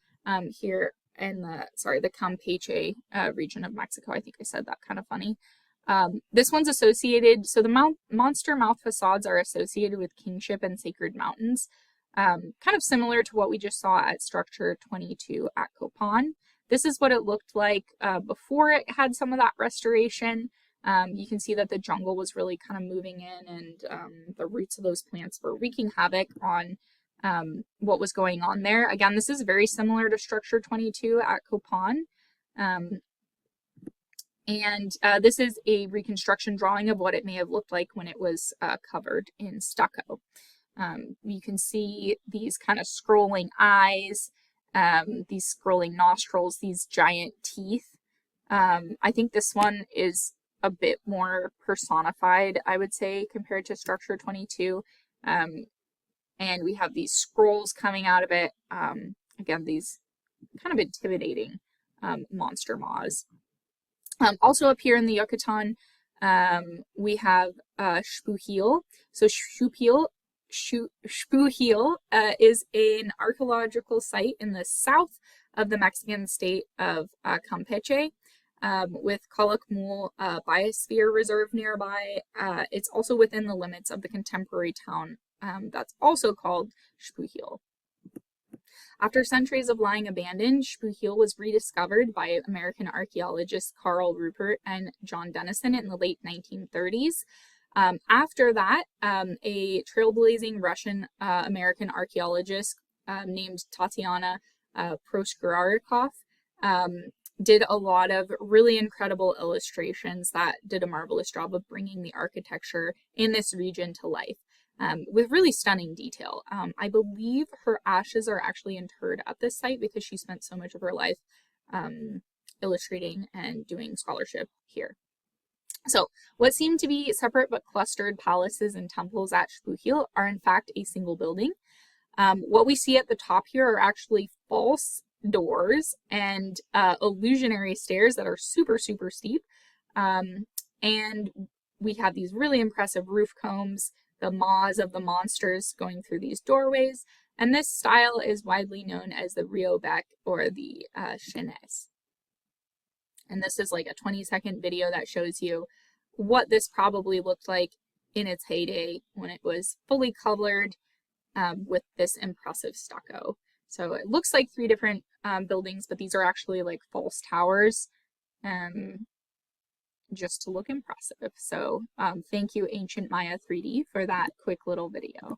here in the Campeche region of Mexico. I think I said that kind of funny. This one's associated, so the monster mouth facades are associated with kingship and sacred mountains, kind of similar to what we just saw at structure 22 at Copan. This is what it looked like before it had some of that restoration. You can see that the jungle was really kind of moving in, and the roots of those plants were wreaking havoc on what was going on there. Again, this is very similar to structure 22 at Copan. And this is a reconstruction drawing of what it may have looked like when it was covered in stucco. You can see these kind of scrolling eyes, these scrolling nostrils, these giant teeth. I think this one is a bit more personified, I would say, compared to structure 22. And we have these scrolls coming out of it. Again, these kind of intimidating monster maws. Also up here in the Yucatan, we have Xpujil. So Xpujil is an archaeological site in the south of the Mexican state of Campeche, with Calakmul Biosphere Reserve nearby. It's also within the limits of the contemporary town that's also called Xpujil. After centuries of lying abandoned, Xpujil was rediscovered by American archaeologists Carl Rupert and John Dennison in the late 1930s. After that, a trailblazing Russian American archaeologist named Tatiana Proskourakov did a lot of really incredible illustrations that did a marvelous job of bringing the architecture in this region to life. With really stunning detail. I believe her ashes are actually interred at this site because she spent so much of her life illustrating and doing scholarship here. So what seem to be separate but clustered palaces and temples at Xpujil are in fact a single building. What we see at the top here are actually false doors and illusionary stairs that are super, super steep. And we have these really impressive roof combs, the maws of the monsters going through these doorways, and this style is widely known as the Rio Bec or the Chines. And this is like a 20-second video that shows you what this probably looked like in its heyday when it was fully colored with this impressive stucco. So it looks like three different buildings, but these are actually like false towers. Just to look impressive. So thank you, Ancient Maya 3D, for that quick little video.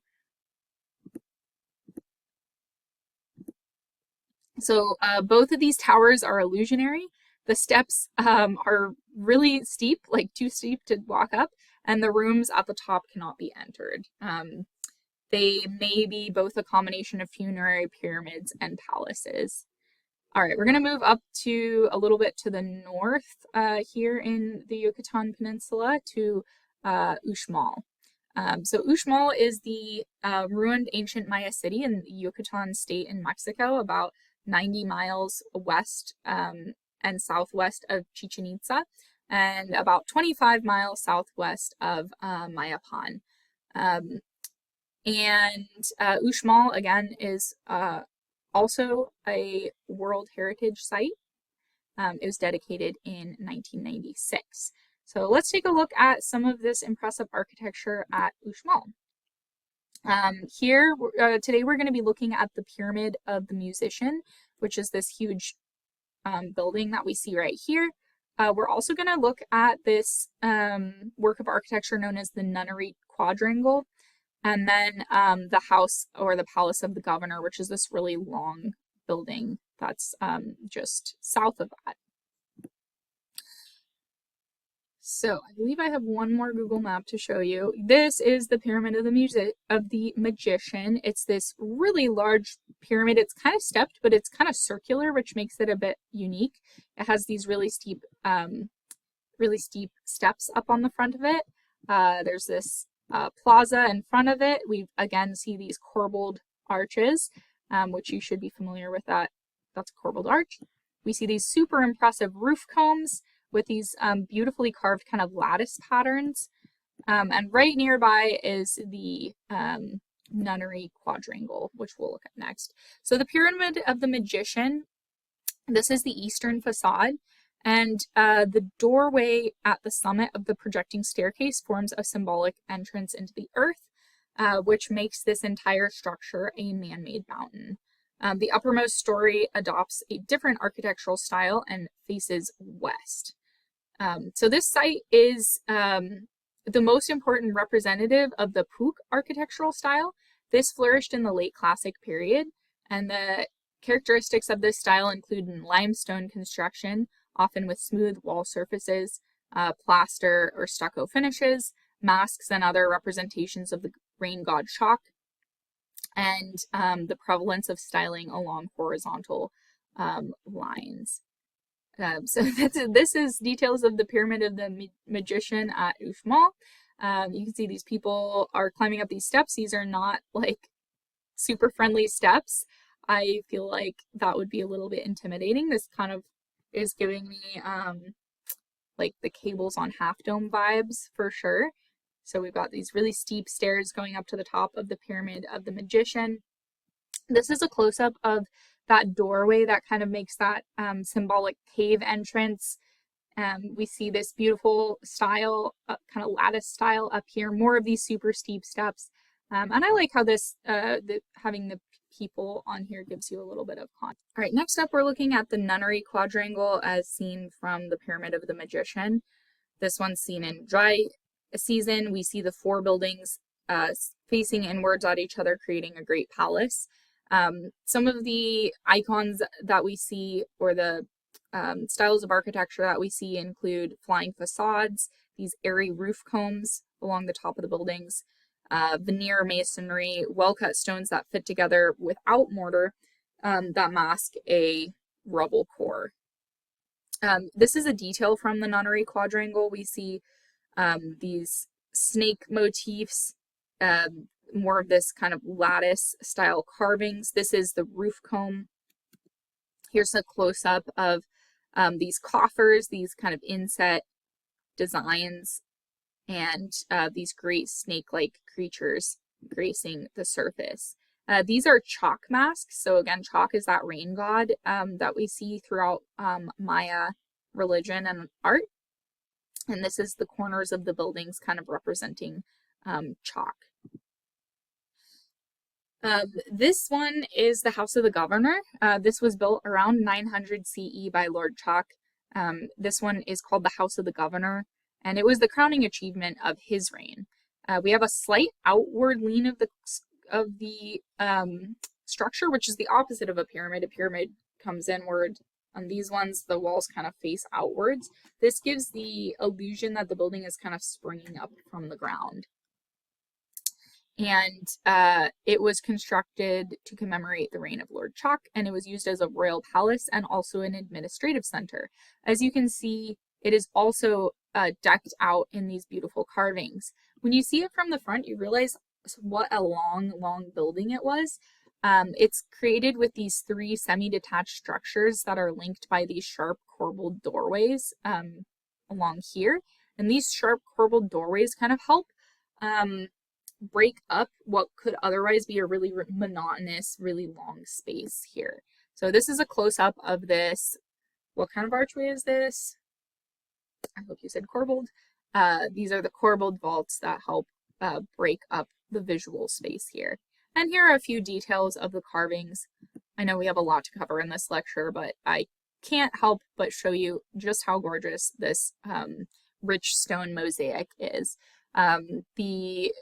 So both of these towers are illusionary. The steps are really steep, like too steep to walk up, and the rooms at the top cannot be entered. They may be both a combination of funerary pyramids and palaces. All right, we're going to move up to a little bit to the north here in the Yucatan Peninsula to Uxmal. So Uxmal is the ruined ancient Maya city in the Yucatan state in Mexico, about 90 miles west and southwest of Chichen Itza, and about 25 miles southwest of Mayapan. And Uxmal, again, is also a World Heritage Site. It was dedicated in 1996. So let's take a look at some of this impressive architecture at Uxmal. Today we're going to be looking at the Pyramid of the Musician, which is this huge building that we see right here. We're also going to look at this work of architecture known as the Nunnery Quadrangle, and then the house or the Palace of the Governor, which is this really long building that's just south of that. So I believe I have one more Google map to show you. This is the Pyramid of the Magician. It's this really large pyramid. It's kind of stepped, but it's kind of circular, which makes it a bit unique. It has these really steep steps up on the front of it. There's this plaza in front of it. We again see these corbelled arches, which you should be familiar with that. That's a corbelled arch. We see these super impressive roof combs with these beautifully carved kind of lattice patterns. And right nearby is the Nunnery Quadrangle, which we'll look at next. So the Pyramid of the Magician, this is the eastern facade. And the doorway at the summit of the projecting staircase forms a symbolic entrance into the earth, which makes this entire structure a man-made mountain. The uppermost story adopts a different architectural style and faces west. So this site is the most important representative of the Puuc architectural style. This flourished in the late Classic period, and the characteristics of this style include limestone construction, often with smooth wall surfaces, plaster or stucco finishes, masks and other representations of the rain god Chak, and the prevalence of styling along horizontal lines. So this is details of the Pyramid of the Magician at Uxmal. You can see these people are climbing up these steps. These are not like super friendly steps. I feel like that would be a little bit intimidating. This kind of is giving me like the cables on Half Dome vibes for sure. So we've got these really steep stairs going up to the top of the Pyramid of the Magician. This is a close-up of that doorway that kind of makes that symbolic cave entrance. We see this beautiful style, kind of lattice style up here, more of these super steep steps. And I like how this, having the people on here gives you a little bit of context. All right, next up we're looking at the nunnery quadrangle as seen from the Pyramid of the Magician. This one's seen in dry season. We see the four buildings facing inwards at each other, creating a great palace. Some of the icons that we see, or the styles of architecture that we see, include flying facades, these airy roof combs along the top of the buildings, veneer masonry, well-cut stones that fit together without mortar that mask a rubble core. This is a detail from the nunnery quadrangle. We see these snake motifs, more of this kind of lattice style carvings. This is the roof comb. Here's a close-up of these coffers, these kind of inset designs, and these great snake-like creatures gracing the surface. These are chalk masks. So again, chalk is that rain god that we see throughout Maya religion and art. And this is the corners of the buildings kind of representing chalk. This one is the House of the Governor. This was built around 900 CE by Lord Chalk. This one is called the House of the Governor, and it was the crowning achievement of his reign. We have a slight outward lean of the structure, which is the opposite of a pyramid. A pyramid comes inward. On these ones, the walls kind of face outwards. This gives the illusion that the building is kind of springing up from the ground. And it was constructed to commemorate the reign of Lord Chalk, and it was used as a royal palace and also an administrative center. As you can see, it is also decked out in these beautiful carvings. When you see it from the front, you realize what a long building it was. It's created with these three semi-detached structures that are linked by these sharp corbelled doorways along here. And these sharp corbelled doorways kind of help break up what could otherwise be a really monotonous, really long space here. So this is a close-up of this. What kind of archway is this? I hope you said corbelled. These are the corbelled vaults that help break up the visual space here. And here are a few details of the carvings. I know we have a lot to cover in this lecture, but I can't help but show you just how gorgeous this rich stone mosaic is. The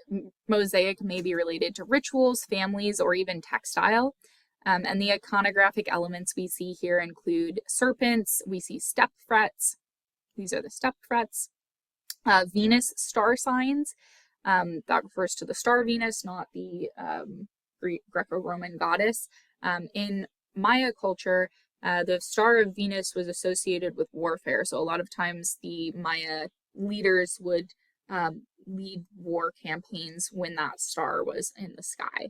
mosaic may be related to rituals, families, or even textile. And the iconographic elements we see here include serpents. We see step frets. These are the step frets. Venus star signs. That refers to the star Venus, not the Greco-Roman goddess. In Maya culture, the star of Venus was associated with warfare. So a lot of times the Maya leaders would lead war campaigns when that star was in the sky.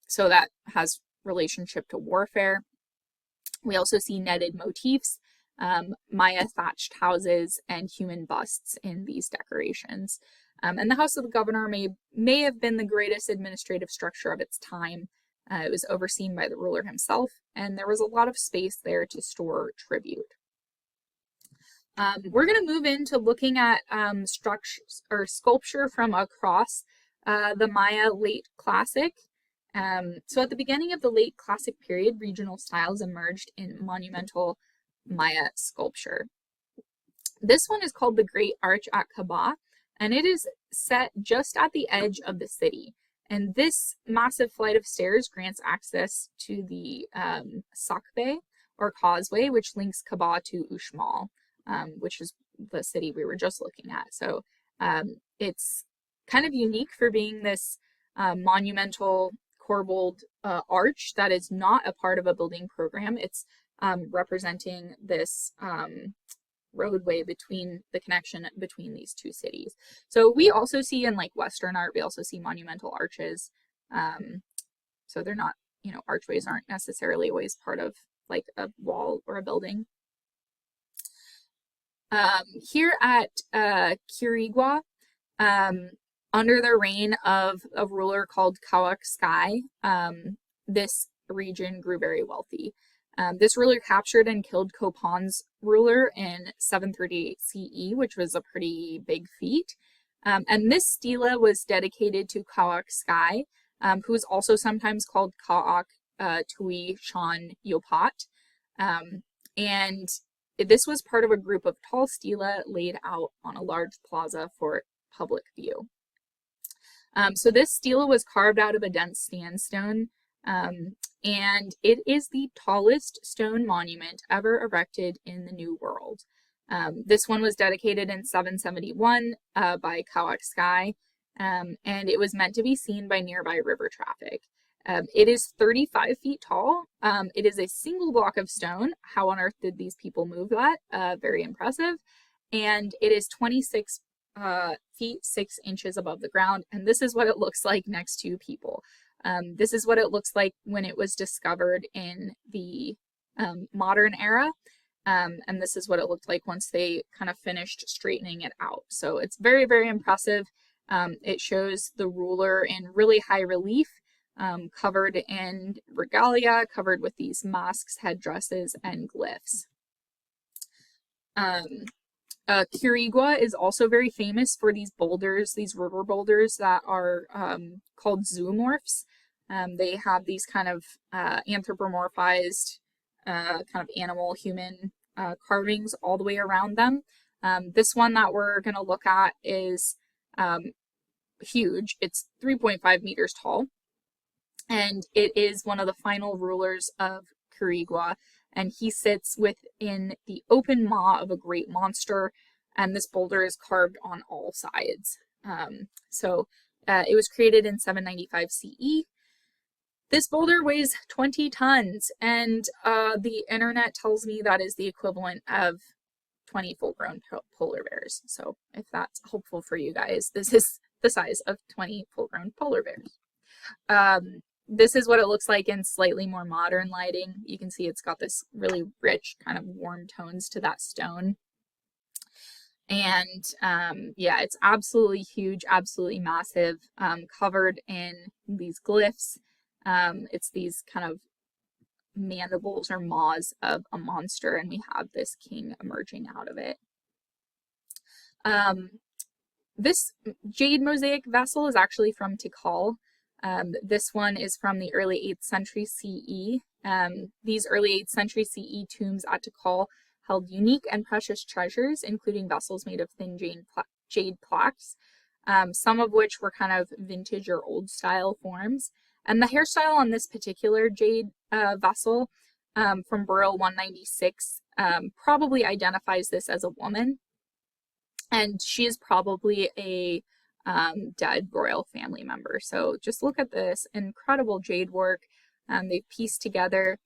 So that has relationship to warfare. We also see netted motifs, Maya thatched houses, and human busts in these decorations. And the House of the Governor may have been the greatest administrative structure of its time. It was overseen by the ruler himself, and there was a lot of space there to store tribute. We're going to move into looking at structures or sculpture from across the Maya late Classic. So at the beginning of the late Classic period, regional styles emerged in monumental Maya sculpture. This one is called the Great Arch at Copan, and it is set just at the edge of the city. And this massive flight of stairs grants access to the Sakbe, or causeway, which links Copan to Uxmal, which is the city we were just looking at. So it's kind of unique for being this monumental corbelled arch that is not a part of a building program. It's representing this roadway between the connection between these two cities. So we also see in like Western art, we also see monumental arches. So they're not, archways aren't necessarily always part of like a wall or a building. Here at Quirigua, under the reign of a ruler called Calakmul, this region grew very wealthy. This ruler captured and killed Copan's ruler in 738 CE, which was a pretty big feat. And this stela was dedicated to Calakmul, who is also sometimes called Kaak Tui Shan Yopat. And this was part of a group of tall stela laid out on a large plaza for public view. So this stela was carved out of a dense sandstone, and it is the tallest stone monument ever erected in the New World. This one was dedicated in 771 by Calakmul, and it was meant to be seen by nearby river traffic. It is 35 feet tall. It is a single block of stone. How on earth did these people move that? Very impressive. And it is 26 feet 6 inches above the ground, and this is what it looks like next to people. This is what it looks like when it was discovered in the modern era, and this is what it looked like once they kind of finished straightening it out. So it's very, very impressive. It shows the ruler in really high relief, covered in regalia, covered with these masks, headdresses, and glyphs. Quirigua is also very famous for these boulders, these river boulders that are called zoomorphs. They have these kind of anthropomorphized kind of animal human carvings all the way around them. This one that we're going to look at is huge. It's 3.5 meters tall, and it is one of the final rulers of Quirigua, and he sits within the open maw of a great monster, and this boulder is carved on all sides. It was created in 795 CE. This boulder weighs 20 tons, and the internet tells me that is the equivalent of 20 full-grown polar bears. So if that's helpful for you guys, this is the size of 20 full-grown polar bears. This is what it looks like in slightly more modern lighting. You can see it's got this really rich kind of warm tones to that stone. And yeah, it's absolutely huge, absolutely massive, covered in these glyphs. It's these kind of mandibles or maws of a monster, and we have this king emerging out of it. This jade mosaic vessel is actually from Tikal. This one is from the early 8th century CE. These early 8th century CE tombs at Tikal held unique and precious treasures, including vessels made of thin jade plaques, some of which were kind of vintage or old style forms. And the hairstyle on this particular jade vessel from Burrell 196 probably identifies this as a woman. And she is probably a dead royal family member. So just look at this incredible jade work. They've pieced together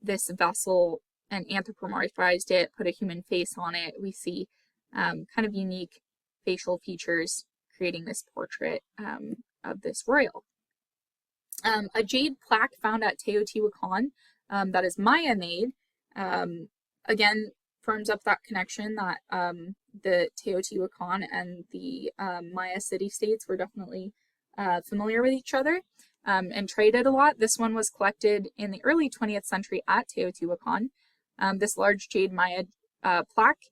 this vessel and anthropomorphized it, put a human face on it. We see kind of unique facial features creating this portrait of this royal. A jade plaque found at Teotihuacan that is Maya made, again, firms up that connection that the Teotihuacan and the Maya city-states were definitely familiar with each other and traded a lot. This one was collected in the early 20th century at Teotihuacan. This large jade Maya plaque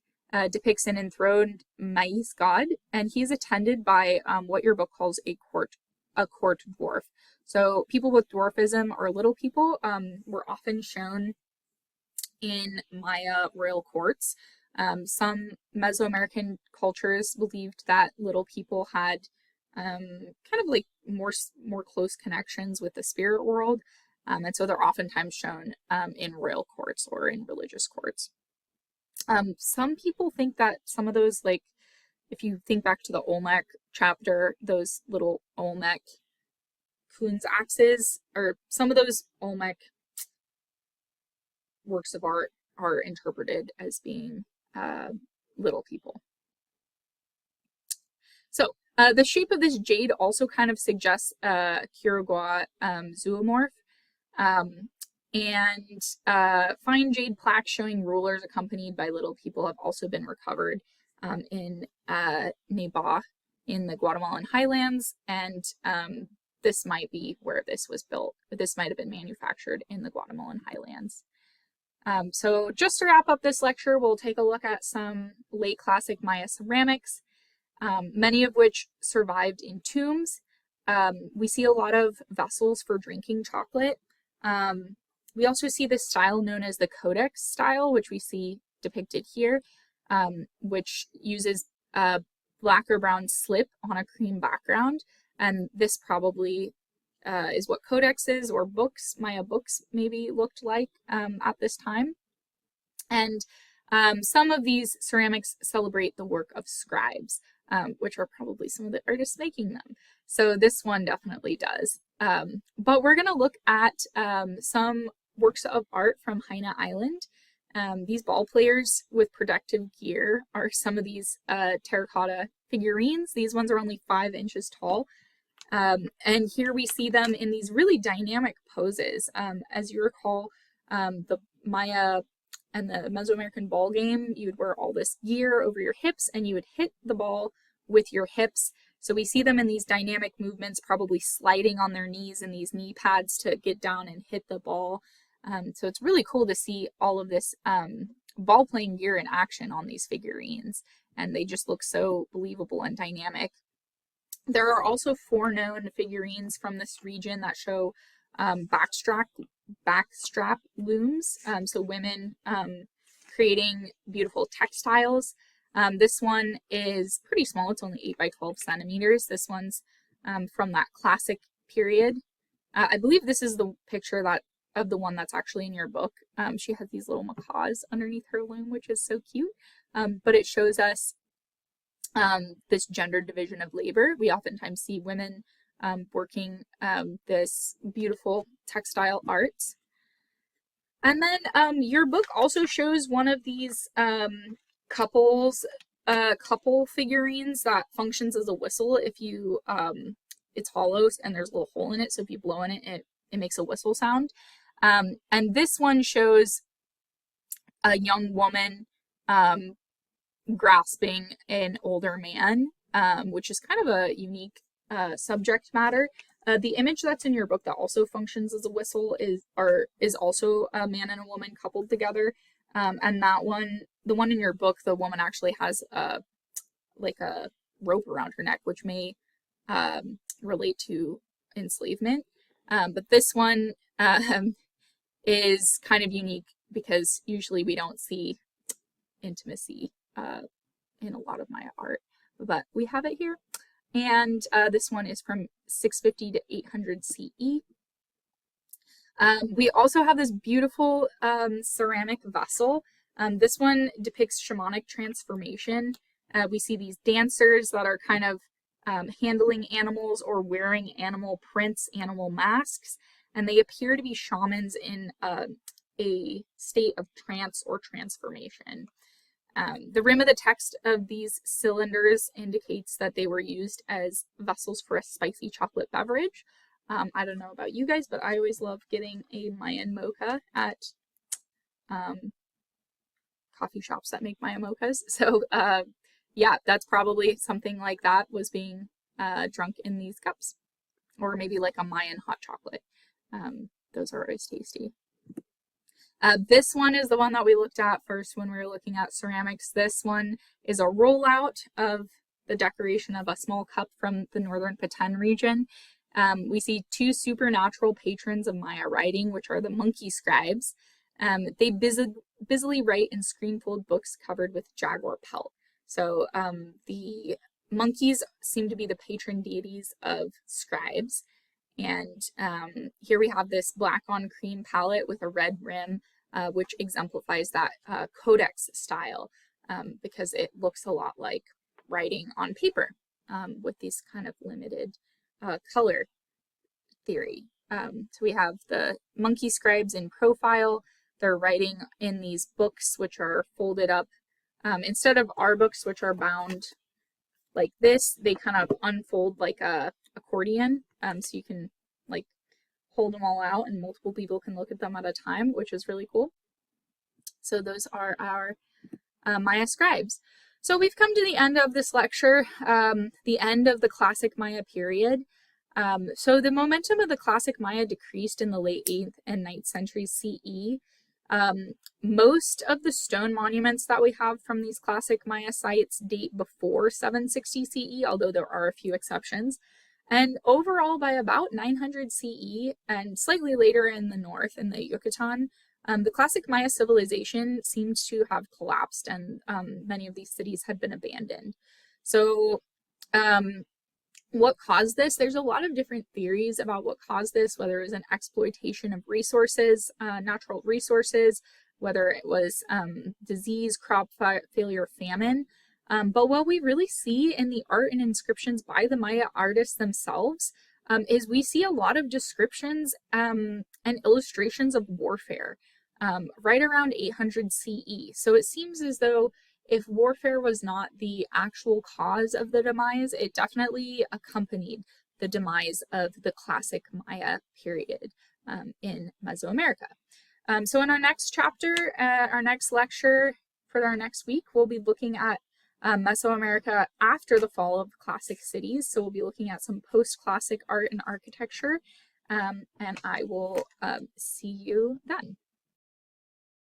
depicts an enthroned Maize god, and he's attended by what your book calls a court dwarf. So people with dwarfism or little people were often shown in Maya royal courts. Some Mesoamerican cultures believed that little people had kind of like more close connections with the spirit world, and so they're oftentimes shown in royal courts or in religious courts. Some people think that some of those, like if you think back to the Olmec chapter, those little Olmec Kunz axes, or some of those Olmec works of art are interpreted as being little people. So the shape of this jade also kind of suggests Quirigua zoomorph. And fine jade plaques showing rulers accompanied by little people have also been recovered in Neiba in the Guatemalan highlands, and this might be where this was built. This might have been manufactured in the Guatemalan highlands. So just to wrap up this lecture, we'll take a look at some late classic Maya ceramics, many of which survived in tombs. We see a lot of vessels for drinking chocolate. We also see this style known as the Codex style, which we see depicted here, which uses a black or brown slip on a cream background. And this probably is what codexes or books, Maya books, maybe looked like at this time. And some of these ceramics celebrate the work of scribes, which are probably some of the artists making them. So this one definitely does. But we're going to look at some works of art from Haina Island. These ball players with protective gear are some of these terracotta figurines. These ones are only 5 inches tall. And here we see them in these really dynamic poses. As you recall, the Maya and the Mesoamerican ball game, you would wear all this gear over your hips and you would hit the ball with your hips. So we see them in these dynamic movements, probably sliding on their knees and these knee pads to get down and hit the ball. So it's really cool to see all of this ball playing gear in action on these figurines, and they just look so believable and dynamic. There are also 4 known figurines from this region that show backstrap looms, so women creating beautiful textiles. This one is pretty small, it's only 8 by 12 centimeters. This one's from that classic period. I believe this is the picture of the one that's actually in your book. She has these little macaws underneath her loom, which is so cute. But it shows us this gender division of labor. We oftentimes see women working this beautiful textile art. And then your book also shows one of these couple figurines that functions as a whistle. If you, it's hollow and there's a little hole in it, so if you blow in it, it makes a whistle sound. And this one shows a young woman grasping an older man, which is kind of a unique subject matter. The image that's in your book that also functions as a whistle is also a man and a woman coupled together. And that one, the one in your book, the woman actually has like a rope around her neck, which may relate to enslavement. But this one is kind of unique because usually we don't see intimacy in a lot of Maya art, but we have it here. And this one is from 650 to 800 CE. We also have this beautiful ceramic vessel. This one depicts shamanic transformation. We see these dancers that are kind of handling animals or wearing animal prints, animal masks, and they appear to be shamans in a state of trance or transformation. The rim of the text of these cylinders indicates that they were used as vessels for a spicy chocolate beverage. I don't know about you guys, but I always love getting a Mayan mocha at coffee shops that make Maya mochas. So yeah, that's probably something like that was being drunk in these cups, or maybe like a Mayan hot chocolate. Those are always tasty. This one is the one that we looked at first when we were looking at ceramics. This one is a rollout of the decoration of a small cup from the northern Peten region. We see 2 supernatural patrons of Maya writing, which are the monkey scribes. They busily write in screen-fold books covered with jaguar pelt. So the monkeys seem to be the patron deities of scribes. And here we have this black on cream palette with a red rim, which exemplifies that codex style because it looks a lot like writing on paper with these kind of limited color theory. So we have the monkey scribes in profile. They're writing in these books, which are folded up. Instead of our books, which are bound like this, they kind of unfold like a accordion. So you can like hold them all out and multiple people can look at them at a time, which is really cool. So those are our Maya scribes. So we've come to the end of this lecture, the end of the Classic Maya period. So the momentum of the Classic Maya decreased in the late 8th and 9th centuries CE. Most of the stone monuments that we have from these Classic Maya sites date before 760 CE, although there are a few exceptions. And overall, by about 900 CE and slightly later in the north, in the Yucatan, the Classic Maya civilization seems to have collapsed, and many of these cities had been abandoned. So what caused this? There's a lot of different theories about what caused this, whether it was an exploitation of resources, natural resources, whether it was disease, crop failure, famine. But what we really see in the art and inscriptions by the Maya artists themselves is we see a lot of descriptions and illustrations of warfare right around 800 CE. So it seems as though if warfare was not the actual cause of the demise, it definitely accompanied the demise of the Classic Maya period in Mesoamerica. So in our next chapter, our next lecture for our next week, we'll be looking at Mesoamerica after the fall of classic cities. So we'll be looking at some post-classic art and architecture, and I will see you then.